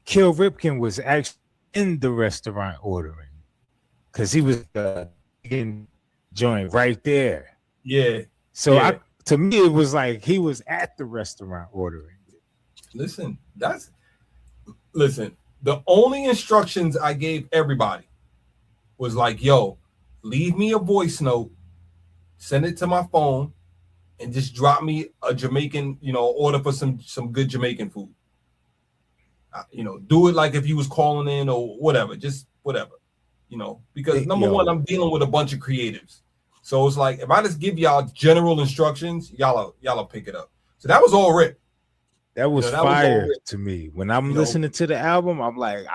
Kill Ripken was actually in the restaurant ordering, because he was getting joint right there. Yeah. So to me, it was like he was at the restaurant ordering. Listen, the only instructions I gave everybody was like, yo, leave me a voice note, send it to my phone, and just drop me a Jamaican, order for some good Jamaican food. Do it like if you was calling in or whatever, just whatever, because number one, I'm dealing with a bunch of creatives. So it's like, if I just give y'all general instructions, y'all pick it up. So that was all Rip. That was fire to me. When I'm listening to the album, I'm like,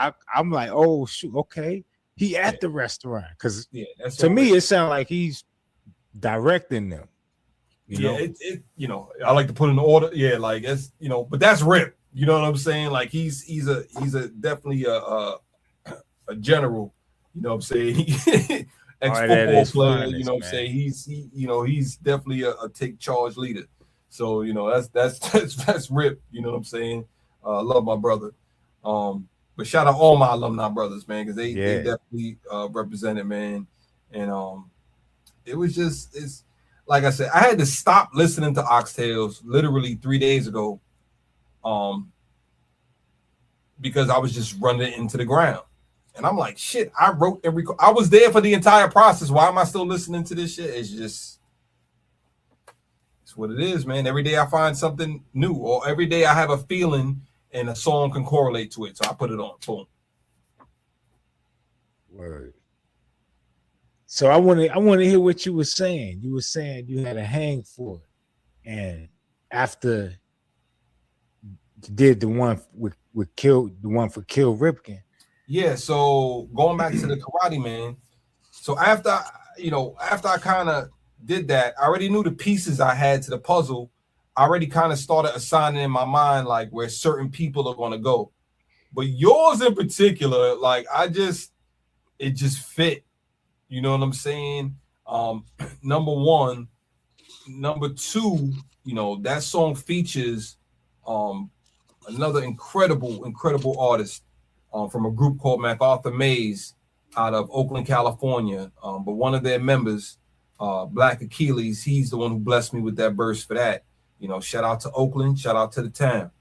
oh shoot, okay, he at the restaurant, because to me it sounds like he's directing them. I like to put in the order. Yeah, like it's but that's Rip. You know what I'm saying? Like he's a definitely a general. You know what I'm saying? Ex-football player. You know what I'm saying? He's definitely a take charge leader. So that's Rip. You know what I'm saying? Love my brother. But shout out all my alumni brothers, man, because they definitely represented, man. And it's like I said, I had to stop listening to Oxtails literally 3 days ago, because I was just running it into the ground. And I'm like, shit, I was there for the entire process. Why am I still listening to this shit? It's what it is, man. Every day I find something new, or every day I have a feeling and a song can correlate to it. So I put it on. Boom. Word. So I want to hear what you were saying. You were saying you had a hang for it, and after you did the one for Kill Ripken. Yeah. So going back to the Karate Man. So after I kind of did that, I already knew the pieces I had to the puzzle. I already kind of started assigning in my mind like where certain people are going to go. But yours in particular, like it just fit. You know what I'm saying? Number one. Number two, that song features another incredible artist from a group called MacArthur Mays out of Oakland, California. But one of their members, Black Achilles, he's the one who blessed me with that verse for that. Shout out to Oakland, shout out to the town.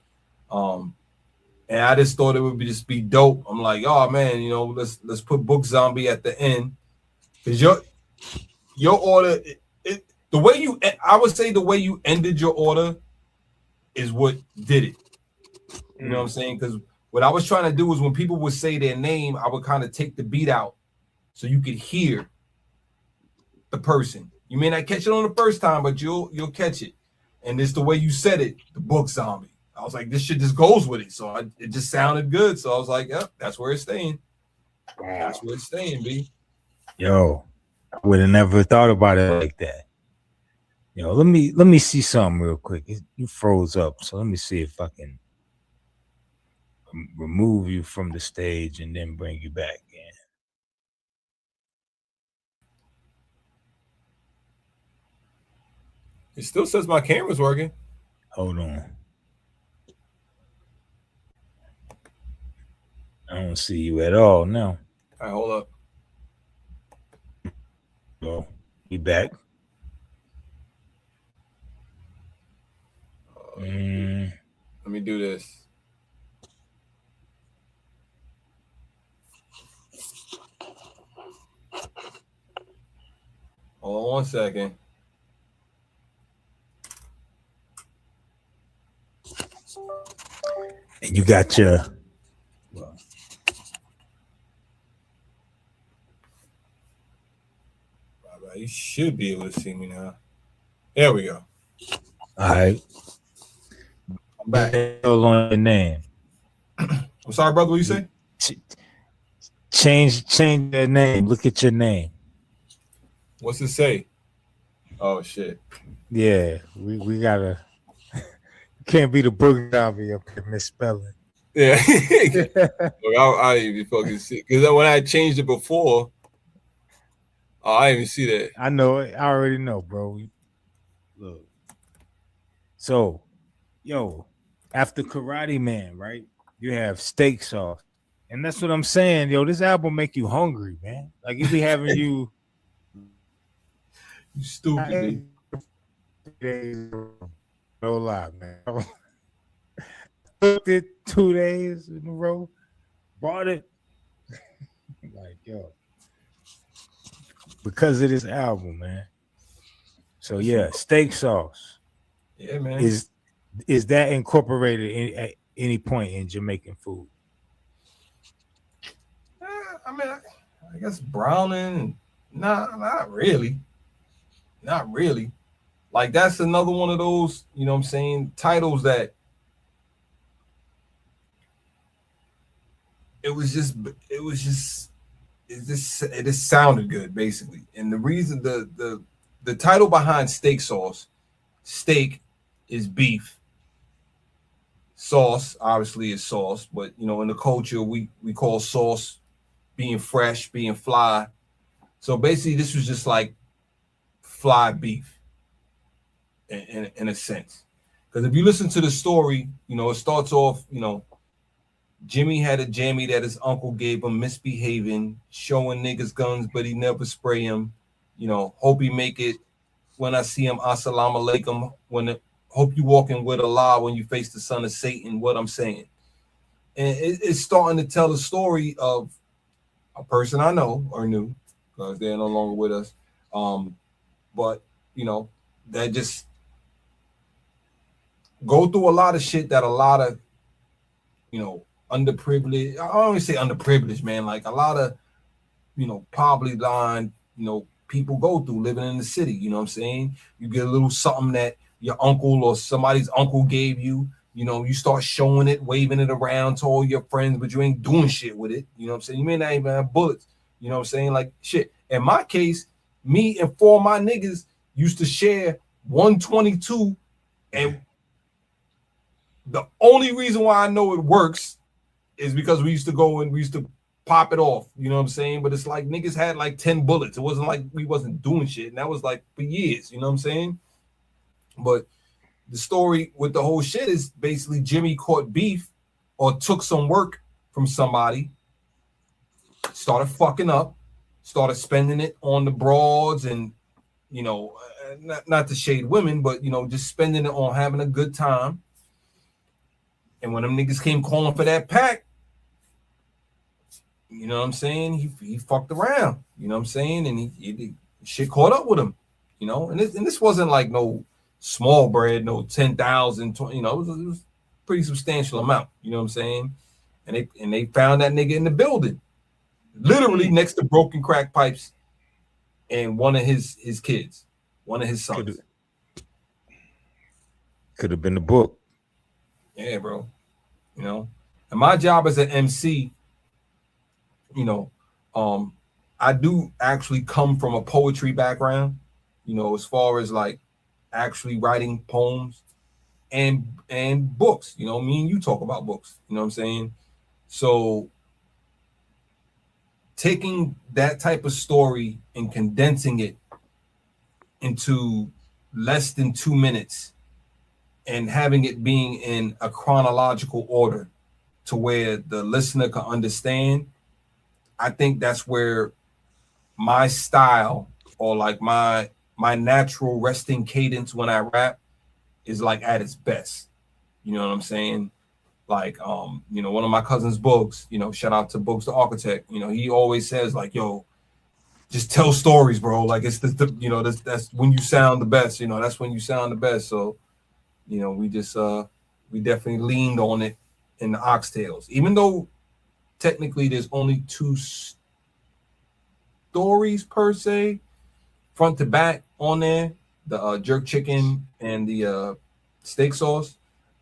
And I just thought it would just be dope. I'm like, oh man, let's put Book Zombie at the end. Because your order, I would say the way you ended your order is what did it. You know what I'm saying? Because what I was trying to do was when people would say their name, I would kind of take the beat out so you could hear the person. You may not catch it on the first time, but you'll catch it. And it's the way you said it, the Book Zombie. I was like, this shit just goes with it. So it just sounded good. So I was like, yep, that's where it's staying. Wow. That's where it's staying, B. Yo, I would have never thought about it like that. Let me see something real quick. You froze up, so let me see if I can remove you from the stage and then bring you back in. It still says my camera's working. Hold on. I don't see you at all now. All right, hold up. Well, we back. Let me do this. Hold on 1 second. And you got your. Well, you should be able to see me now. There we go. all right. I'm back. On your name. I'm sorry, brother. What you say? Change your name. Look at your name. What's it say? Oh shit. Yeah, we gotta. Can't be the BookZombie up here misspelling. Yeah. Look, I didn't even fucking see, because when I changed it before, I didn't even see that. I know it. I already know, bro. Look. So, yo, after Karate Man, right? You have steak sauce. And that's what I'm saying, yo. This album make you hungry, man. Like it be having you. You stupid, dude. No lie, man. Cooked it 2 days in a row. Bought it. Like, yo. Because of this album, man. So yeah, steak sauce. Yeah, man. Is that incorporated at any point in Jamaican food? I mean, I guess browning. Nah, not really. Not really. Like that's another one of those, you know what I'm saying, titles that it just sounded good, basically. And the reason the title behind steak sauce, steak is beef. Sauce obviously is sauce, but you know, in the culture we call sauce being fresh, being fly. So basically this was just like fly beef in a sense. Because if you listen to the story, you know, it starts off, you know, Jimmy had a jammy that his uncle gave him, misbehaving, showing niggas guns, but he never spray him. You know, hope he make it when I see him. Assalamu alaikum. Hope you walking with Allah when you face the son of Satan. What I'm saying, and it's starting to tell a story of a person I know or knew, because they're no longer with us. But you know, that just go through a lot of shit that a lot of, you know, underprivileged, I always say underprivileged, man, like a lot of, you know, poverty line, you know, people go through living in the city. You know what I'm saying? You get a little something that your uncle or somebody's uncle gave you, you know, you start showing it, waving it around to all your friends, but you ain't doing shit with it. You know what I'm saying? You may not even have bullets. You know what I'm saying? Like shit. In my case, me and four of my niggas used to share 122, and the only reason why I know it works is because we used to go and we used to pop it off. You know what I'm saying? But it's like niggas had like 10 bullets. It wasn't like we wasn't doing shit. And that was like for years. You know what I'm saying? But the story with the whole shit is basically Jimmy caught beef or took some work from somebody, started fucking up, started spending it on the broads and, you know, not to shade women, but, you know, just spending it on having a good time. And when them niggas came calling for that pack, you know what I'm saying? He fucked around, you know what I'm saying? And he shit caught up with him, you know? And this wasn't like no small bread, no 10,000, you know, it was a pretty substantial amount, you know what I'm saying? And they found that nigga in the building, literally next to broken crack pipes and one of his kids, one of his sons. Could have been the book. Yeah, bro. You know, and my job as an MC, you know, I do actually come from a poetry background, you know, as far as like actually writing poems and books. You know, me and you talk about books, you know what I'm saying? So taking that type of story and condensing it into less than 2 minutes and having it being in a chronological order to where the listener can understand, I think that's where my style, or like my natural resting cadence when I rap, is like at its best. You know what I'm saying? Like, one of my cousin's books, shout out to Books the Architect. He always says like, yo, just tell stories, bro. Like it's that's when you sound the best. That's when you sound the best. So, we definitely leaned on it in the Oxtails, even though technically there's only two stories per se, front to back on there, the jerk chicken and the steak sauce.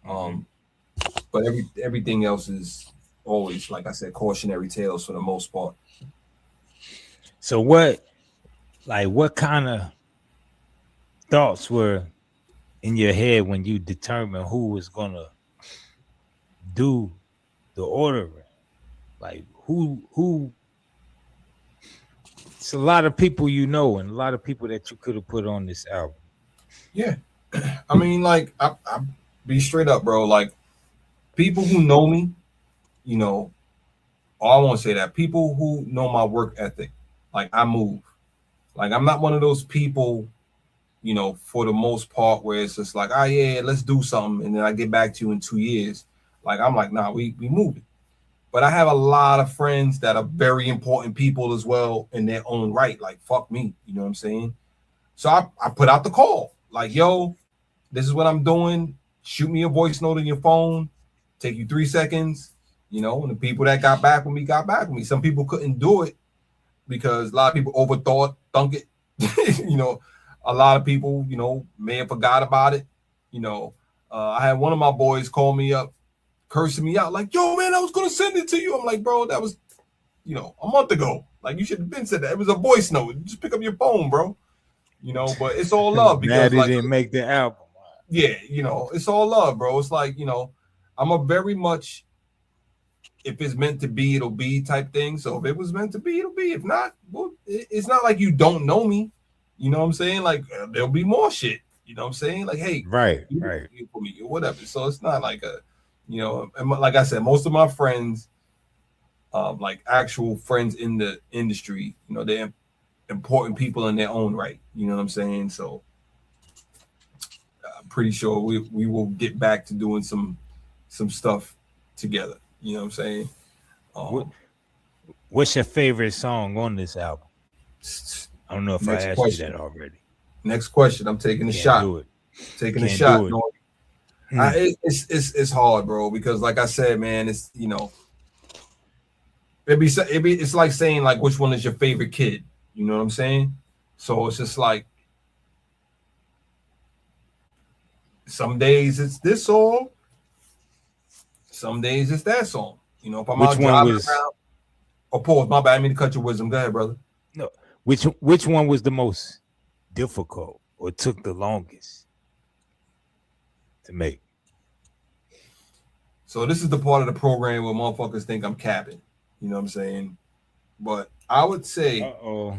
But everything else is always, like I said, cautionary tales for the most part. So what kind of thoughts were in your head when you determined who was gonna do the ordering? Like who it's a lot of people and a lot of people that you could have put on this album. Yeah. I mean, like, I be straight up, bro. Like, people who know me, or I won't say that. People who know my work ethic, like, I move. Like, I'm not one of those people, for the most part, where it's just like, yeah, let's do something, and then I get back to you in 2 years. Like, I'm like, nah, we moving. But I have a lot of friends that are very important people as well in their own right. Like, fuck me, you know what I'm saying? So I put out the call. Like, yo, this is what I'm doing. Shoot me a voice note on your phone. Take you 3 seconds. And the people that got back with me got back with me. Some people couldn't do it because a lot of people thunk it. A lot of people, may have forgot about it. I had one of my boys call me up, cursing me out, like, yo, man, I was going to send it to you. I'm like, bro, that was, a month ago. Like, you should have been said that. It was a voice note. Just pick up your phone, bro. But it's all love because he didn't make the album. Yeah, it's all love, bro. It's like, I'm a very much, if it's meant to be, it'll be type thing. So if it was meant to be, it'll be. If not, well, it's not like you don't know me. You know what I'm saying? Like, there'll be more shit. You know what I'm saying? Like, hey, right. For me or whatever. So it's not like and like I said, most of my friends, like actual friends in the industry, they're important people in their own right. You know what I'm saying? So I'm pretty sure we will get back to doing some stuff together. You know what I'm saying? What's your favorite song on this album? I don't know if I asked you that already. Next question. I'm taking a shot. Do it. Taking a shot. It's hard, bro, because like I said, man, it's it's like saying like which one is your favorite kid. You know what I'm saying? So it's just like some days it's this song, some days it's that song. If I'm out driving around. Oh, pause. My bad. I mean to cut your wisdom. Go ahead, brother. No, which one was the most difficult or took the longest to make? So this is the part of the program where motherfuckers think I'm capping. You know what I'm saying? But I would say,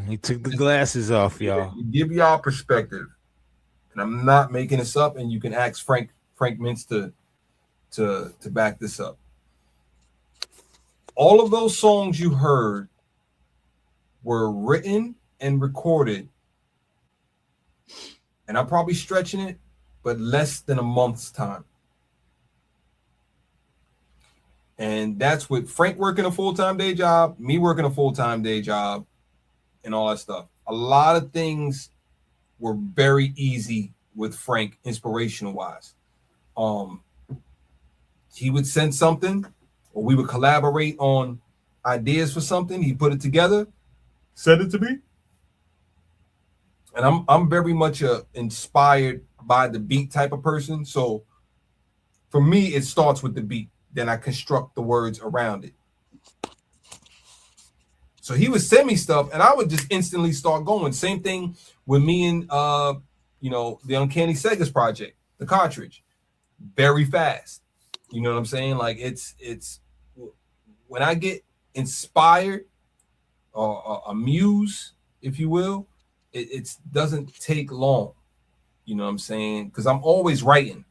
he took the glasses off, y'all. Give y'all perspective, and I'm not making this up. And you can ask Frank Myntz to back this up. All of those songs you heard were written and recorded, and I'm probably stretching it, but less than a month's time. And that's with Frank working a full-time day job, me working a full-time day job, and all that stuff. A lot of things were very easy with Frank, inspirational-wise. He would send something, or we would collaborate on ideas for something. He put it together, send it to me. And I'm very much inspired by the beat type of person. So for me, it starts with the beat. Then I construct the words around it. So he would send me stuff, and I would just instantly start going. Same thing with me and the Uncanny Segas project, the cartridge. Very fast. You know what I'm saying? Like it's when I get inspired or amused, if you will, it doesn't take long. You know what I'm saying? Because I'm always writing.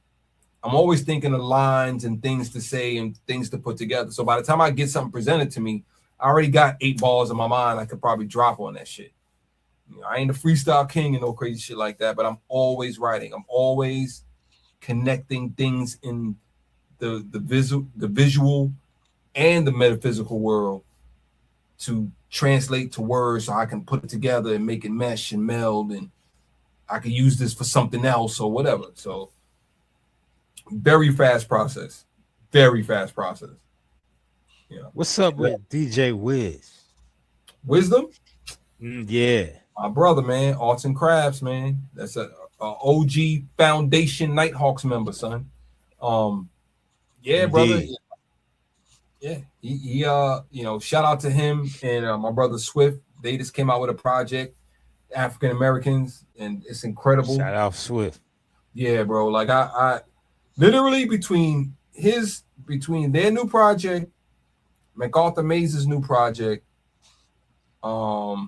I'm always thinking of lines and things to say and things to put together. So by the time I get something presented to me, I already got 8 balls in my mind. I could probably drop on that shit. You know, I ain't a freestyle king and no crazy shit like that, but I'm always writing. I'm always connecting things in the visual and the metaphysical world to translate to words so I can put it together and make it mesh and meld, and I can use this for something else or whatever. So very fast process. Very fast process. Yeah. What's up with DJ Wiz? Wisdom? Yeah. My brother, man. Arts and Crafts, man. That's a OG Foundation Nighthawks member, son. Yeah, Indeed. brother. Yeah, he you know, shout out to him and my brother Swift. They just came out with a project, African Americans, and it's incredible. Shout out Swift. Yeah, bro. Like I literally between their new project, MacArthur Maze's new project, I've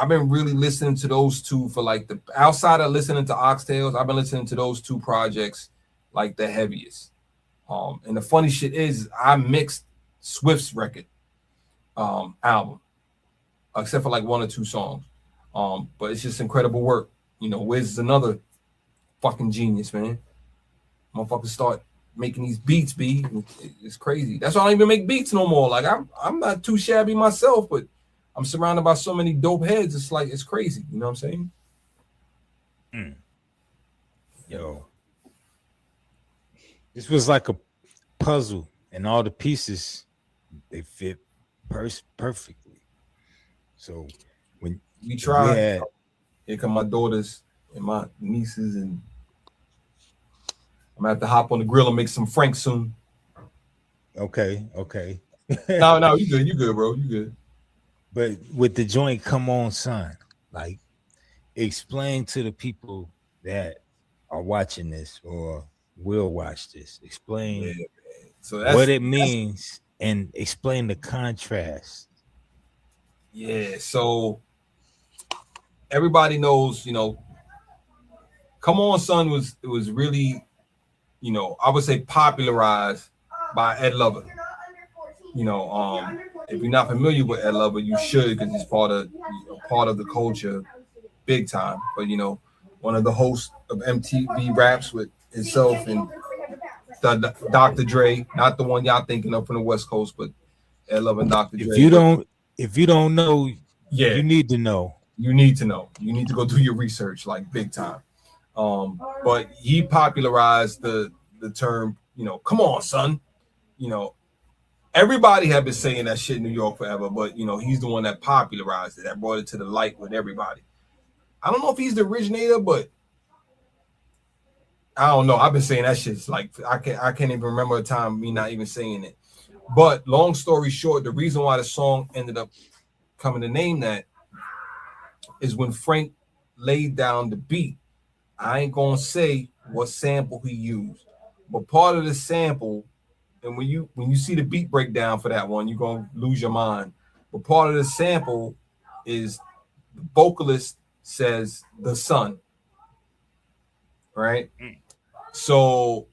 been really listening to those two for like the outside of listening to Oxtails, I've been listening to those two projects like the heaviest. And the funny shit is I mixed Swift's record album, except for like 1 or 2 songs. But it's just incredible work. You know, Wiz is another fucking genius, man. Motherfuckers start making these beats, B. It's crazy. That's why I don't even make beats no more. Like I'm not too shabby myself, but I'm surrounded by so many dope heads. It's like it's crazy. You know what I'm saying? Yo. This was like a puzzle, and all the pieces they fit perfectly. So when we tried, here come my daughters and my nieces, and I'm gonna have to hop on the grill and make some Frank soon. Okay. No, you good, bro. You good. But with the joint, come on, son. Like, explain to the people that are watching this or will watch this. Explain what it means and explain the contrast. Yeah, so everybody knows, you know, Come On Son was really, you know, I would say popularized by Ed Lover. You know, if you're not familiar with Ed Lover, you should, because he's part of the culture big time. But you know, one of the hosts of MTV Raps with himself and Dr. Dre, not the one y'all thinking of from the West Coast, but Ed Lover and Dr. Dre. If you don't know, yeah, you need to know. You need to know. You need to go do your research, like big time. But he popularized the term, you know, come on, son. You know, everybody had been saying that shit in New York forever, but you know, he's the one that popularized it, that brought it to the light with everybody. I don't know if he's the originator, but I don't know. I've been saying that shit's like I can't even remember a time me not even saying it. But long story short, the reason why the song ended up coming to name that is when Frank laid down the beat. I ain't gonna say what sample he used, but part of the sample, and when you see the beat breakdown for that one, you're gonna lose your mind. But part of the sample is the vocalist says the sun, right? So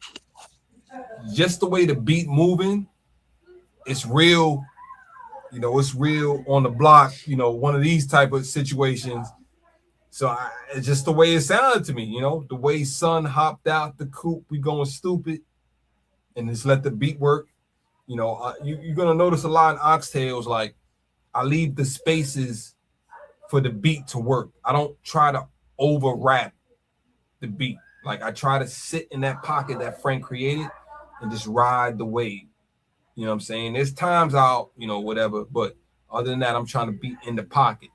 just the way the beat moving, it's real, you know, it's real on the block, you know, one of these type of situations. So it's just the way it sounded to me, you know, the way Son hopped out the coupe, we going stupid, and just let the beat work. You know, you're gonna notice a lot in Oxtails, like I leave the spaces for the beat to work. I don't try to over rap the beat. Like I try to sit in that pocket that Frank created and just ride the wave. You know what I'm saying? There's times I'll, you know, whatever, but other than that, I'm trying to be in the pocket.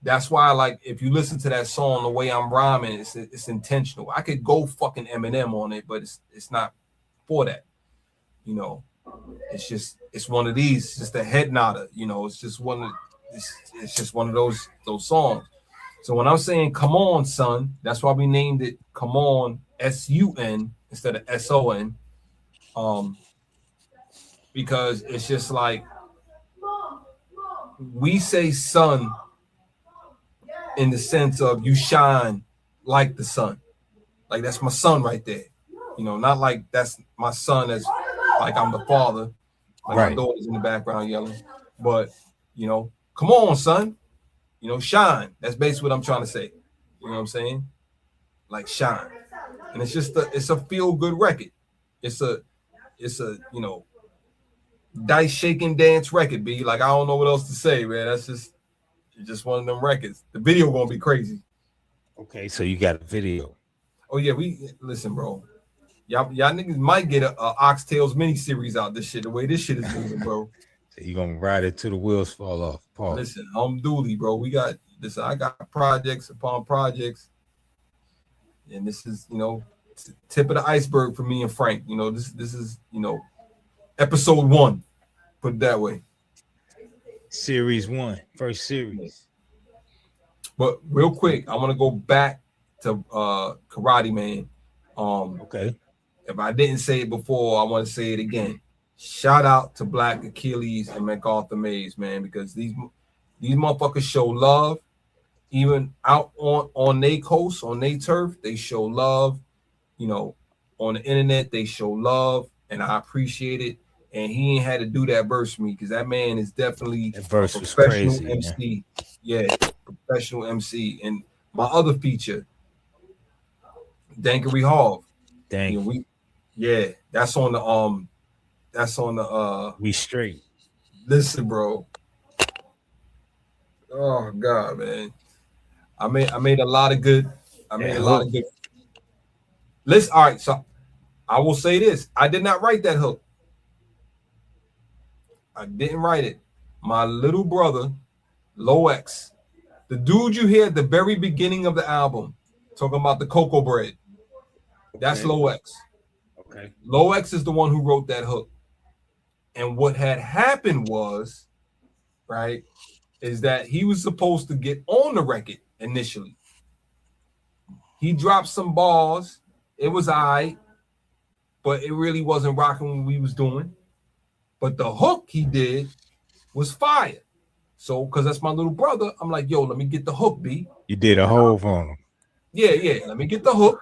That's why, like, if you listen to that song, the way I'm rhyming, it's intentional. I could go fucking Eminem on it, but it's not for that. You know, it's one of these. It's just a head nodder. You know, it's just one of those songs. So when I'm saying "Come On, Son," that's why we named it "Come On" SUN instead of SON. Because it's just like we say "son" in the sense of you shine like the sun. Like that's my son right there. You know, not like that's my son as like I'm the father, like my daughter's in the background yelling. But you know, come on, son. You know, shine. That's basically what I'm trying to say. You know what I'm saying? Like shine. And it's a feel good record. It's a you know, dice shaking dance record, B. Like I don't know what else to say, man. That's just one of them records. The video gonna be crazy. Okay, so you got a video. Oh yeah, we listen, bro. Y'all niggas might get a Oxtails mini series out this shit. The way this shit is moving, bro. So you gonna ride it till the wheels fall off. Paul. Listen, I'm Dooley, bro. I got projects upon projects, and this is, you know, tip of the iceberg for me and Frank. You know, this is, you know, episode 1. Put it that way. Series 1, first series. But real quick, I want to go back to Karate Man. Okay. If I didn't say it before, I want to say it again. Shout out to Black Achilles and MacArthur Mays, man, because these motherfuckers show love. Even out on their coast, on their turf, they show love. You know, on the internet, they show love, and I appreciate it. And he ain't had to do that verse for me, because that man is definitely that verse a professional was crazy, MC. Yeah, professional MC. And my other feature, Dankery Hall. Thank you. That's on the We Straight. Listen, bro. Oh God, man. I made a lot of good. Listen, all right. So I will say this: I did not write that hook. I didn't write it. My little brother, MyXtz, the dude you hear at the very beginning of the album, talking about the cocoa bread. That's MyXtz. Okay. MyXtz is the one who wrote that hook. And what had happened was, right, is that he was supposed to get on the record initially. He dropped some bars. It was all right, but it really wasn't rocking what we was doing. But the hook he did was fire. So, because that's my little brother, I'm like, yo, let me get the hook, B. You did a hove on him. Yeah. Let me get the hook.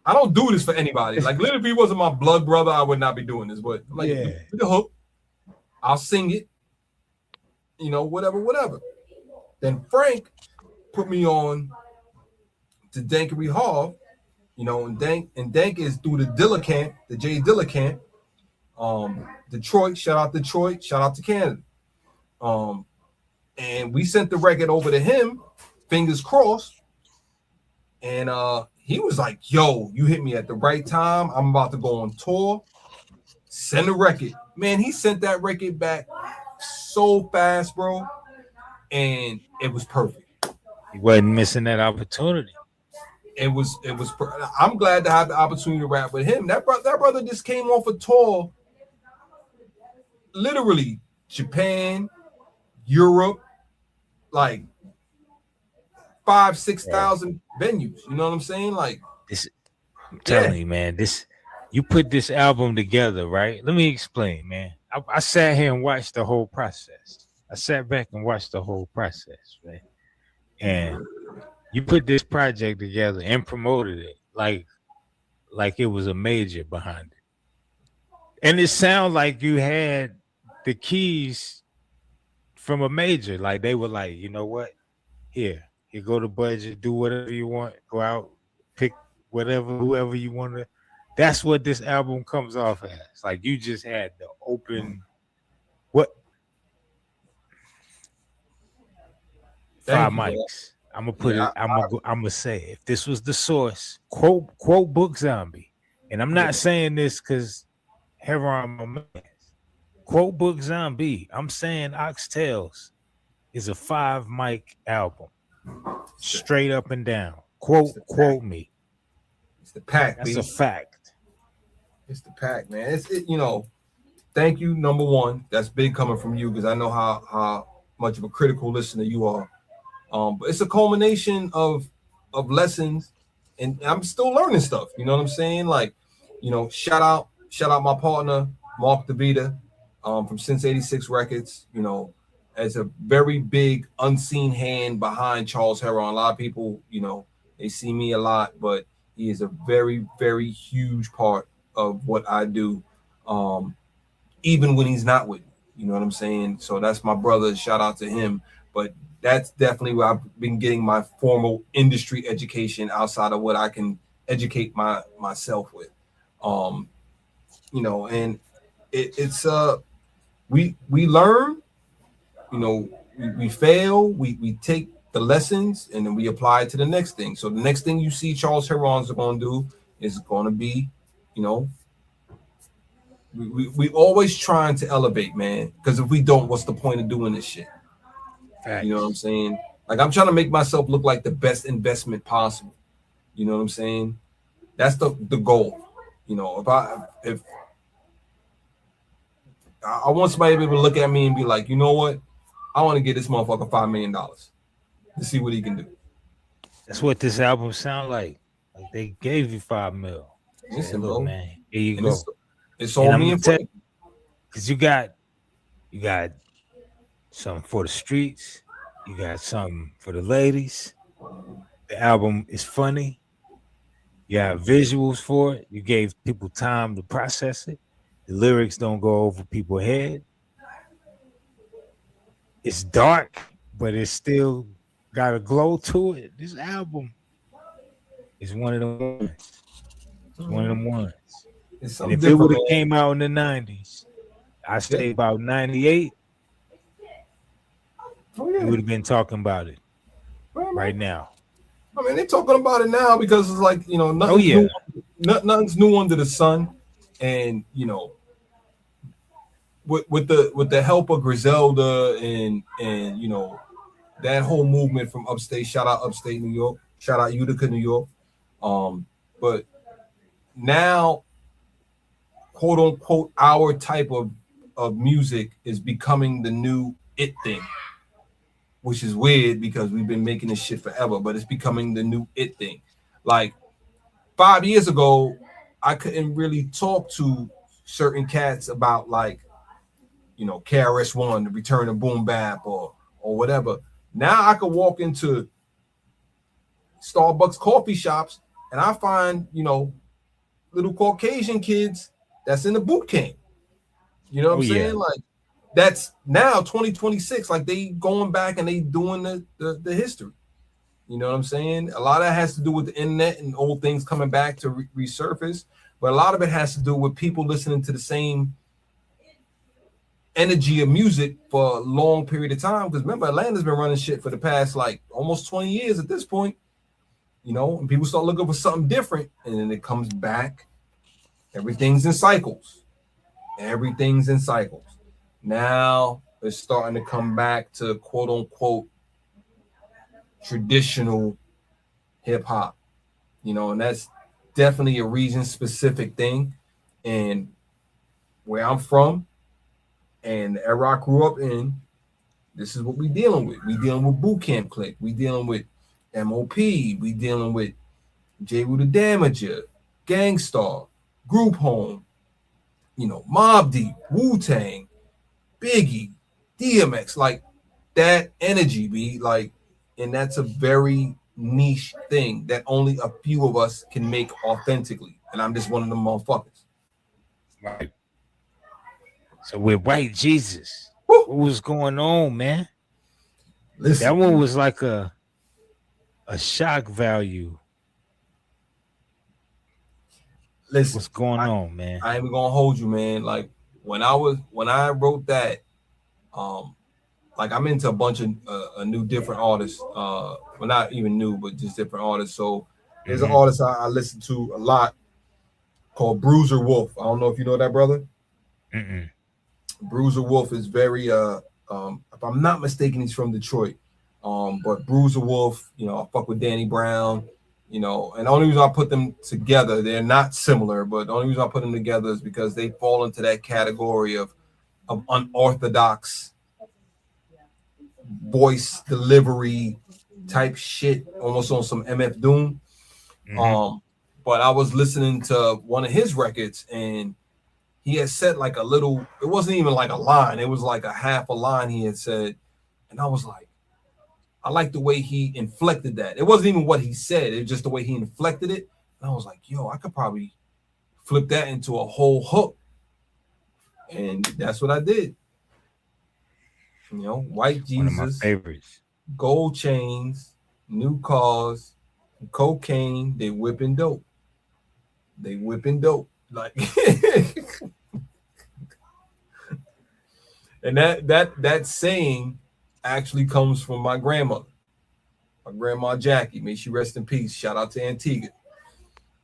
I don't do this for anybody. Like, literally, if he wasn't my blood brother, I would not be doing this. But I'm like, get the hook. I'll sing it. You know, whatever. Then Frank put me on to Dankery Hall. You know, and Dank is through the Dilla camp, the Jay Dilla camp. Detroit, shout out Detroit, shout out to Canada. And we sent the record over to him, fingers crossed. And he was like, yo, you hit me at the right time. I'm about to go on tour. Send the record. Man, he sent that record back so fast, bro. And it was perfect. He wasn't missing that opportunity. It was. I'm glad to have the opportunity to rap with him. That brother just came off a tour. Literally, Japan, Europe, like 5,000-6,000 venues. You know what I'm saying? Like this, I'm telling you, man. You put this album together, right? Let me explain, man. I sat here and watched the whole process. I sat back and watched the whole process, right? And you put this project together and promoted it like it was a major behind it. And it sounded like you had the keys from a major. Like they were like, you know what? Here go the budget, do whatever you want, go out, pick whoever you want to. That's what this album comes off as. Like you just had the open what? Five mics. I'm gonna put it. I'm gonna say if this was the source, quote BookZombie, and I'm not saying this because Herron my man. Quote BookZombie. I'm saying Oxtails is a 5-mic album, straight up and down. Quote me. It's the pack. That's a fact. It's the pack, man. It's you know. Thank you, number one. That's big coming from you because I know how much of a critical listener you are. But it's a culmination of lessons, and I'm still learning stuff. You know what I'm saying? Like, you know, shout out my partner Mark DeVita from Since 86 Records. You know, as a very big unseen hand behind Charles Herron. A lot of people, you know, they see me a lot, but He is a very, very huge part of what I do, even when he's not with me. You know what I'm saying? So that's my brother. Shout out to him. But that's definitely where I've been getting my formal industry education outside of what I can educate myself with. And it's we learn, we fail, we take the lessons, and then we apply it to the next thing. So the next thing you see Charles Herron's going to do is going to be, we always trying to elevate, man. Because if we don't, what's the point of doing this shit? Facts. You know what I'm saying? Like, I'm trying to make myself look like the best investment possible. You know what I'm saying? That's the goal. If I want somebody to be able to look at me and be like, you know what? I want to get this motherfucker $5 million to see what he can do. That's what this album sound like. Like they gave you $5 million. Listen, look, bro, man, here you and go. It's all me and Frank. Because you got something for the streets. You got something for the ladies. The album is funny. You have visuals for it. You gave people time to process it. The lyrics don't go over people's head. It's dark, but it's still got a glow to it. This album is one of them ones. It's one of them ones. And if it would have came out in the 90s, I say about 98, we would have been talking about it right now. I mean, they're talking about it now because it's like, nothing's new under the sun. And, with the help of Griselda and that whole movement from upstate, shout out upstate New York, shout out Utica, New York. But now, quote unquote, our type of music is becoming the new it thing, which is weird because we've been making this shit forever, but it's becoming the new it thing. Like 5 years ago, I couldn't really talk to certain cats about like, KRS-One, the Return of Boom Bap or whatever. Now I could walk into Starbucks coffee shops and I find, little Caucasian kids that's in the boot camp. You know what I'm saying? Like, that's now 2026. Like, they going back and they doing the history. You know what I'm saying? A lot of that has to do with the internet and old things coming back to resurface, but a lot of it has to do with people listening to the same energy of music for a long period of time. Because remember, Atlanta's been running shit for the past like almost 20 years at this point. And people start looking for something different, and then it comes back. Everything's in cycles. Now it's starting to come back to quote unquote traditional hip hop, and that's definitely a region specific thing. And where I'm from and the era I grew up in, this is what we dealing with. We dealing with Boot Camp Clique. We dealing with MOP. We dealing with J. Wu the Damager, Gangstar, Group Home, Mobb Deep, Wu-Tang, Biggie, DMX, like that energy, be like, and that's a very niche thing that only a few of us can make authentically. And I'm just one of them motherfuckers. Right. So with White Jesus, what was going on, man? Listen, that one was like a shock value. Listen, what's going on, man? I ain't even gonna hold you, man. Like when I wrote that, like I'm into a bunch of new different artists. Well, not even new, but just different artists. So there's an artist I listen to a lot called Bruiser Wolf. I don't know if you know that, brother. Bruiser Wolf is very if I'm not mistaken, he's from Detroit. But Bruiser Wolf, I fuck with Danny Brown, and the only reason I put them together, they're not similar, but the only reason I put them together is because they fall into that category of unorthodox voice delivery type shit, almost on some MF Doom. But I was listening to one of his records and he had said like a little, it wasn't even like a line, it was like a half a line he had said, and I was like, I like the way he inflected that. It wasn't even what he said, it was just the way he inflected it. And I was like, yo, I could probably flip that into a whole hook. And that's what I did. You know, white One of my Jesus, favorites. gold chains, new cars, cocaine, they whipping dope. They whipping dope. Like and that saying actually comes from my grandmother. My grandma Jackie, may she rest in peace. Shout out to Antigua.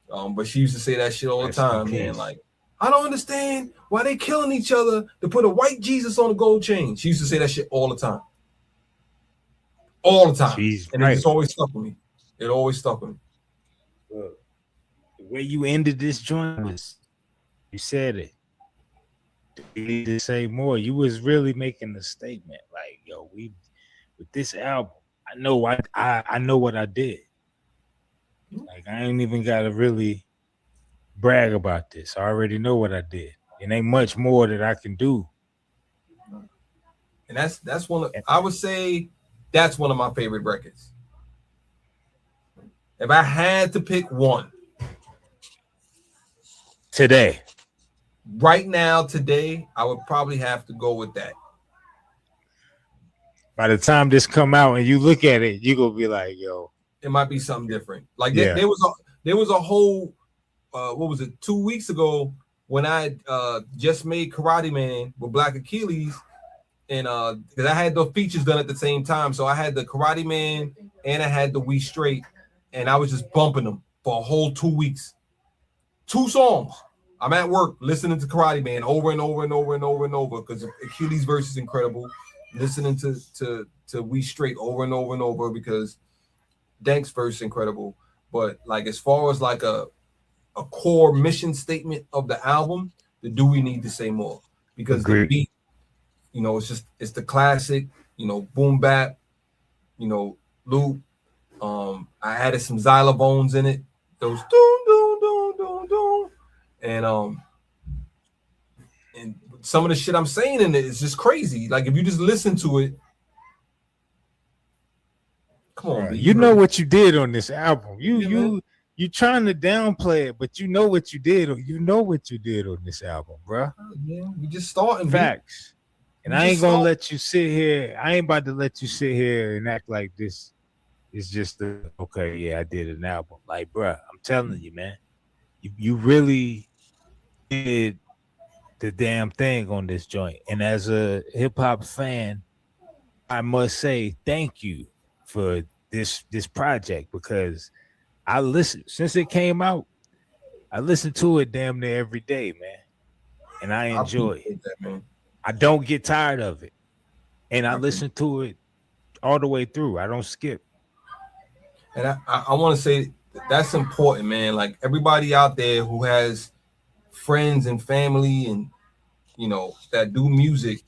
But she used to say that shit all the time, man. Like, I don't understand why they killing each other to put a white Jesus on a gold chain. She used to say that shit all the time. All the time. And it just always stuck with me. It always stuck with me. Look, the way you ended this joint was, you said it. You need to say more. You was really making a statement. Like, yo, we with this album, I know I know what I did. Like, I ain't even gotta really brag about this. I already know what I did. It ain't much more that I can do. And that's one of, I would say that's one of my favorite records. If I had to pick one today, right now, today, I would probably have to go with that. By the time this come out and you look at it, you gonna be like, yo, it might be something different. Like there was a whole what was it, 2 weeks ago when I just made Karate Man with Black Achilles, and because I had those features done at the same time. So I had the Karate Man and I had the We Straight, and I was just bumping them for a whole 2 weeks. 2 songs. I'm at work listening to Karate Man over and over and over and over and over because Achilles verse is incredible. Listening to We Straight over and over and over because Dank's verse is incredible. But like as far as like a core mission statement of the album, the Do We Need to Say More? Because the beat, you know, it's the classic, you know, boom bap, you know, loop. I added some xylophones in it, those doom doom doom doom doom, and some of the shit I'm saying in it is just crazy. Like if you just listen to it, come on, you know what you did on this album. You trying to downplay it, but you know what you did. You know what you did on this album, bro. Yeah, we just starting facts. And I ain't gonna let you sit here. I ain't about to let you sit here and act like this is just okay. Yeah, I did an album. Like, bro, I'm telling you, man, you really did the damn thing on this joint. And as a hip hop fan, I must say thank you for this project because I listened since it came out. I listen to it damn near every day, man, and I enjoy it. That, man. I don't get tired of it, and I listen to it all the way through. I don't skip. And I want to say that's important, man. Like everybody out there who has friends and family and you know that do music,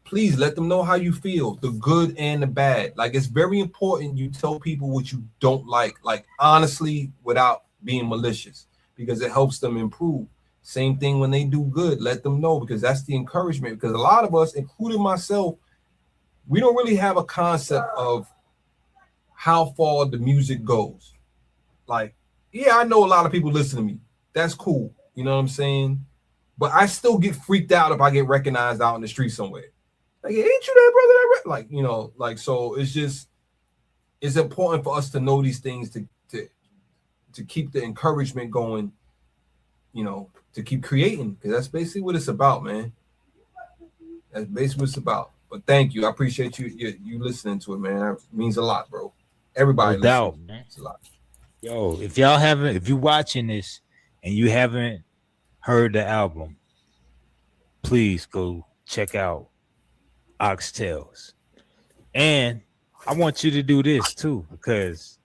please let them know how you feel, the good and the bad. Like it's very important you tell people what you don't like honestly, without being malicious, because it helps them improve. Same thing when they do good, let them know, because that's the encouragement. Because a lot of us, including myself, we don't really have a concept of how far the music goes. Like, yeah, I know a lot of people listen to me. That's cool. You know what I'm saying? But I still get freaked out if I get recognized out in the street somewhere. Like, ain't you that brother? Like, you know, like, so it's important for us to know these things to keep the encouragement going, you know, to keep creating, because that's basically what it's about, man. That's basically what it's about. But thank you. I appreciate you listening to it, man. That means a lot, bro. Everybody, no doubt, man. It's a lot. Yo, if you're watching this and you haven't heard the album, please go check out Oxtails. And I want you to do this too, because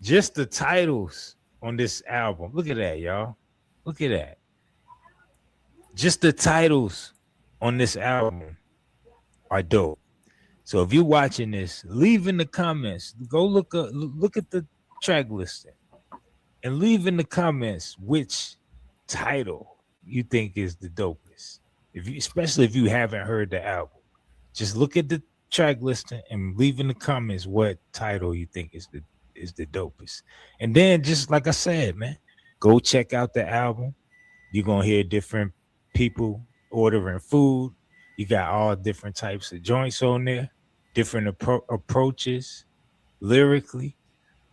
just the titles on this album, look at that, y'all. Look at that. Just the titles on this album are dope. So if you're watching this, leave in the comments. Go look at the track listing and leave in the comments which title you think is the dopest. Especially if you haven't heard the album, just look at the track listing and leave in the comments what title you think is is the dopest. And then just like I said, man, go check out the album. You're gonna hear different people ordering food. You got all different types of joints on there, different approaches lyrically.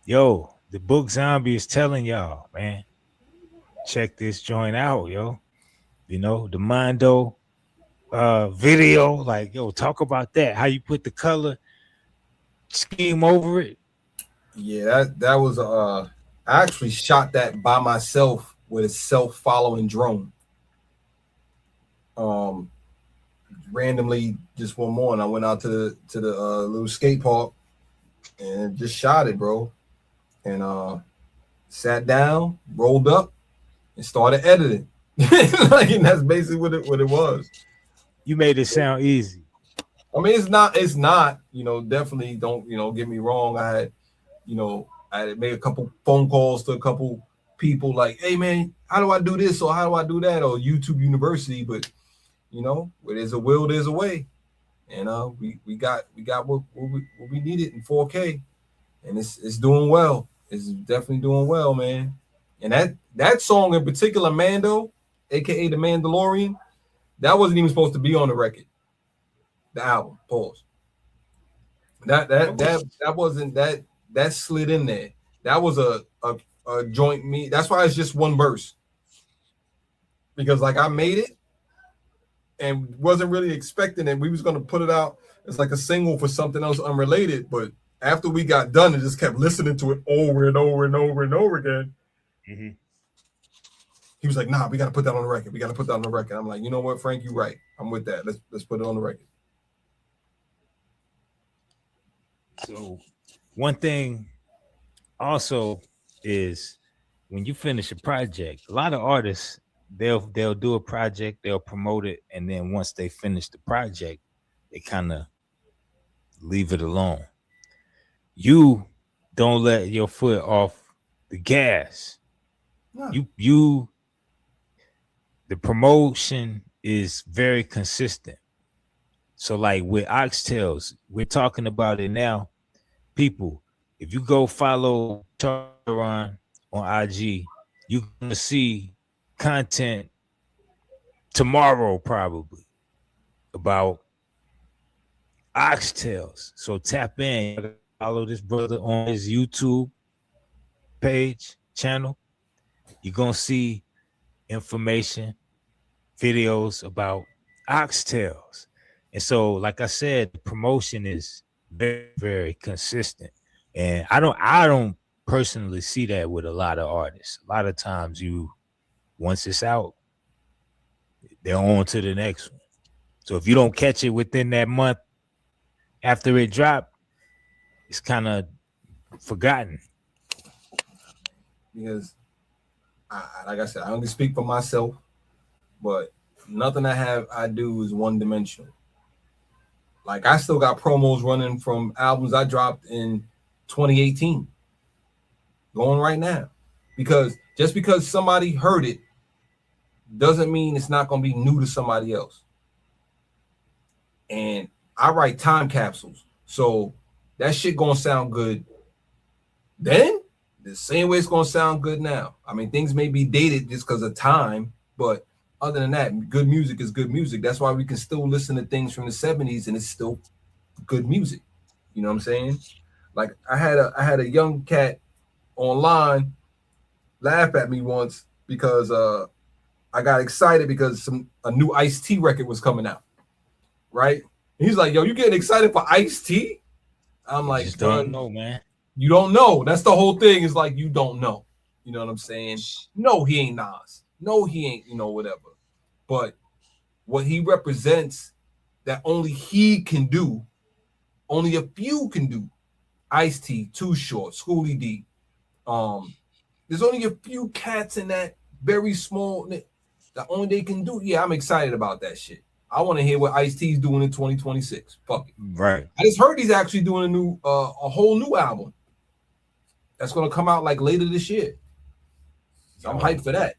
Yo, the Book Zombie is telling y'all, man, check this joint out, yo. You know, the Mondo video, like, yo, talk about that. How you put the color scheme over it. Yeah, that was I actually shot that by myself with a self-following drone. Randomly just one morning I went out to the little skate park and just shot it, bro. And sat down, rolled up, and started editing. Like, and that's basically what it was. You made it sound easy. I mean, it's not, you know, definitely don't, you know, get me wrong. I had made a couple phone calls to a couple people like, hey man, how do I do this? Or how do I do that? Or YouTube University. But, you know, where there's a will, there's a way. And we got what we needed in 4K. And it's doing well. It's definitely doing well, man. And that song in particular, Mando, aka the Mandalorian, that wasn't even supposed to be on the record. The album, pause. That wasn't that slid in there. That was a joint me. That's why it's just one verse. Because like I made it and wasn't really expecting it. We was gonna put it out as like a single for something else unrelated, but after we got done and just kept listening to it over and over and over and over again, he was like, nah, we got to put that on the record. We got to put that on the record. I'm like, you know what, Frank, you're right. I'm with that. Let's put it on the record. So one thing also is when you finish a project, a lot of artists, they'll do a project, they'll promote it, and then once they finish the project, they kind of leave it alone. You don't let your foot off the gas. No. You the promotion is very consistent. So like with Oxtails, we're talking about it now. People, if you go follow Herron on IG, you're gonna see content tomorrow probably about Oxtails. So tap in. Follow this brother on his YouTube page, channel. You're going to see information, videos about Oxtails. And so, like I said, the promotion is very, very consistent. And I don't personally see that with a lot of artists. A lot of times once it's out, they're on to the next one. So if you don't catch it within that month after it dropped, it's kind of forgotten. Because, like I said, I only speak for myself, but nothing I do is one dimensional. Like I still got promos running from albums I dropped in 2018, going right now. Because just because somebody heard it doesn't mean it's not going to be new to somebody else. And I write time capsules, so that shit gonna sound good then the same way it's gonna sound good now. I mean, things may be dated just because of time, but other than that, good music is good music. That's why we can still listen to things from the 70s and it's still good music. You know what I'm saying? Like I had a young cat online laugh at me once because I got excited because a new MyXtz record was coming out, right? And he's like, yo, you getting excited for MyXtz? I'm like, just don't know, man. You don't know. That's the whole thing. Is like you don't know. You know what I'm saying? No, he ain't Nas. No, he ain't, you know, whatever. But what he represents that only he can do, only a few can do. MyXtz, Too Short, Schoolie D. There's only a few cats in that very small that only they can do. Yeah, I'm excited about that shit. I want to hear what MyXtz is doing in 2026. Fuck it. Right. I just heard he's actually doing a whole new album that's gonna come out like later this year. So I'm hyped for that.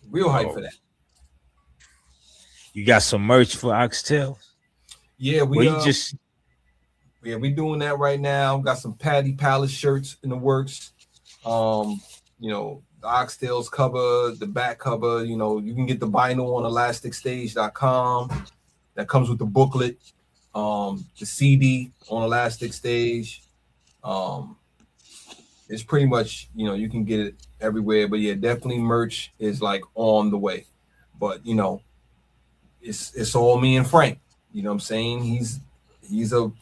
Real hyped for that. You got some merch for Oxtails? Yeah, we just Yeah, we doing that right now. Got some Paddy Palace shirts in the works. You know, the Oxtails cover, the back cover. You know, you can get the vinyl on ElasticStage.com. That comes with the booklet. The CD on Elastic Stage. It's pretty much, you know, you can get it everywhere. But yeah, definitely merch is like on the way. But you know, it's all me and Frank. You know what I'm saying? He's a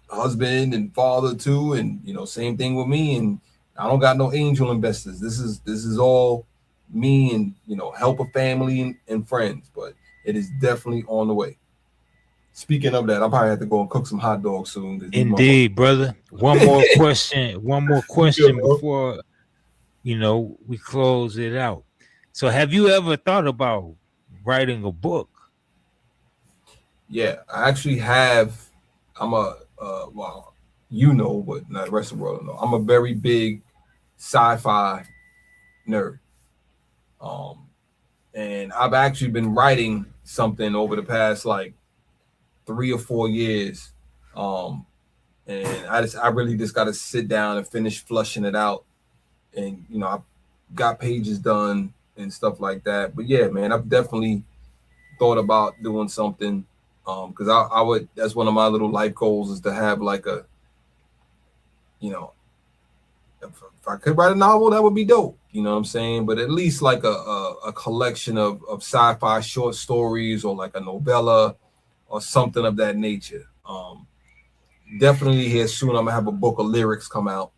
husband and father too, and you know, same thing with me. And I don't got no angel investors. This is all me and you know, help a family and friends. But it is definitely on the way. Speaking of that, I probably have to go and cook some hot dogs soon. Indeed, brother. One more question. One more question before you know we close it out. So, have you ever thought about writing a book? Yeah, I actually have. I'm a well, you know, but not the rest of the world know. I'm a very big sci-fi nerd. And I've actually been writing something over the past like 3 or 4 years. And I really just got to sit down and finish flushing it out. And you know, I got pages done and stuff like that. But yeah, man, I've definitely thought about doing something. Because I would, that's one of my little life goals is to have like a, you know, if I could write a novel, that would be dope. You know what I'm saying? But at least like a collection of sci-fi short stories or like a novella or something of that nature. Definitely here soon I'm gonna have a book of lyrics come out.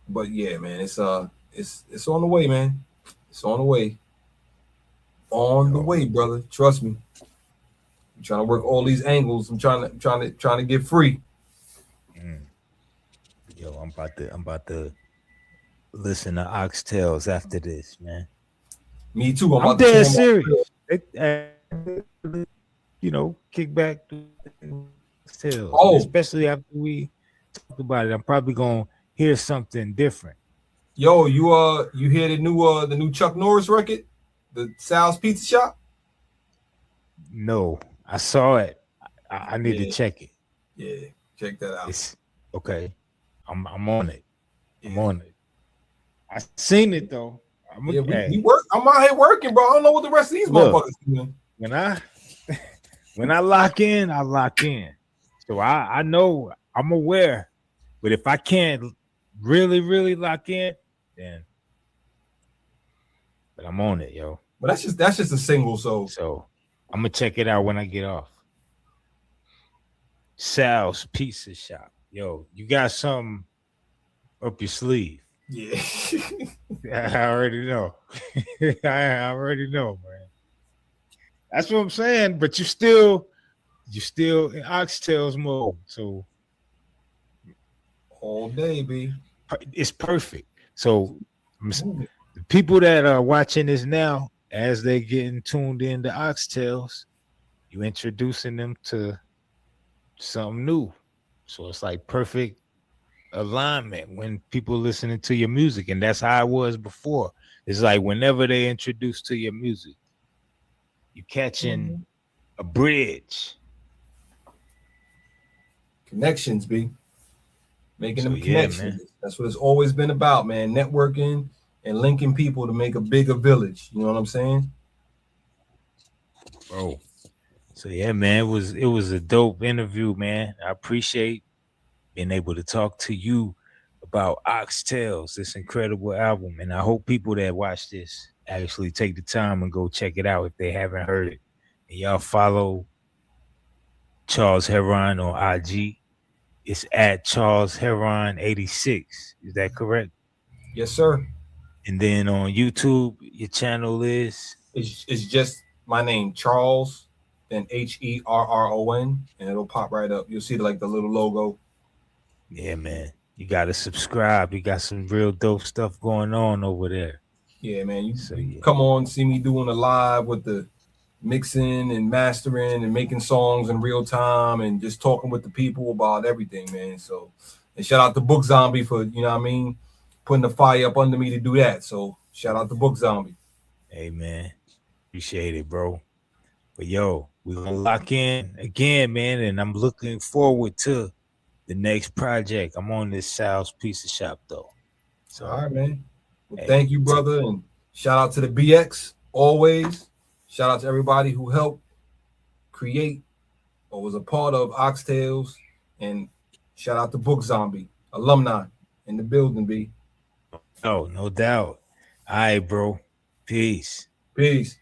But yeah, man, it's on the way, man. It's on the way. On the way, brother. Trust me. I'm trying to work all these angles. I'm trying to get free. Yo, I'm about to listen to Oxtails after this, man. Me too. I'm dead serious. You know, kick back to Oxtails, especially after we talked about it. I'm probably gonna hear something different. Yo, you hear the new Chuck Norris record, the Sal's Pizza Shop? No, I saw it. I need to check it. Yeah, check that out. It's okay. I'm on it. I'm on it. I seen it though. We work. I'm out here working, bro. I don't know what the rest of these motherfuckers doing. When I lock in, I lock in. So I know I'm aware. But if I can't really lock in, then but I'm on it, yo. But that's just a single, so I'm gonna check it out when I get off. Sal's Pizza Shop. Yo, you got something up your sleeve. Yeah. I already know. I already know, man. That's what I'm saying. But you're still in Oxtails mode. So all day, B. It's perfect. So the people that are watching this now, as they getting tuned in to Oxtails, you introducing them to something new. So it's like perfect alignment when people listening to your music. And that's how it was before. It's like whenever they introduce to your music, you catching a bridge. Connections, B. Making them connections. Man. That's what it's always been about, man. Networking and linking people to make a bigger village. You know what I'm saying? Bro. So yeah, man, it was a dope interview, man. I appreciate being able to talk to you about Oxtails, this incredible album. And I hope people that watch this actually take the time and go check it out if they haven't heard it. And y'all follow Charles Herron on IG. It's at Charles Herron 86. Is that correct? Yes, sir. And then on YouTube, your channel is? It's just my name, Charles, then Herron, and it'll pop right up. You'll see like the little logo. Yeah, man. You got to subscribe. You got some real dope stuff going on over there. Yeah, man. You come on, see me doing a live with the mixing and mastering and making songs in real time and just talking with the people about everything, man. So, and shout out to BookZombie for, you know what I mean, putting the fire up under me to do that. So shout out to BookZombie. Hey, man. Appreciate it, bro. But yo, we're gonna lock in again, man. And I'm looking forward to the next project. I'm on this Sal's Pizza Shop though. So all right, man. Well, hey, thank you, brother, and shout out to the BX always. Shout out to everybody who helped create or was a part of Oxtails, and shout out to Book Zombie alumni in the building. B. no doubt. All right, bro. Peace. Peace.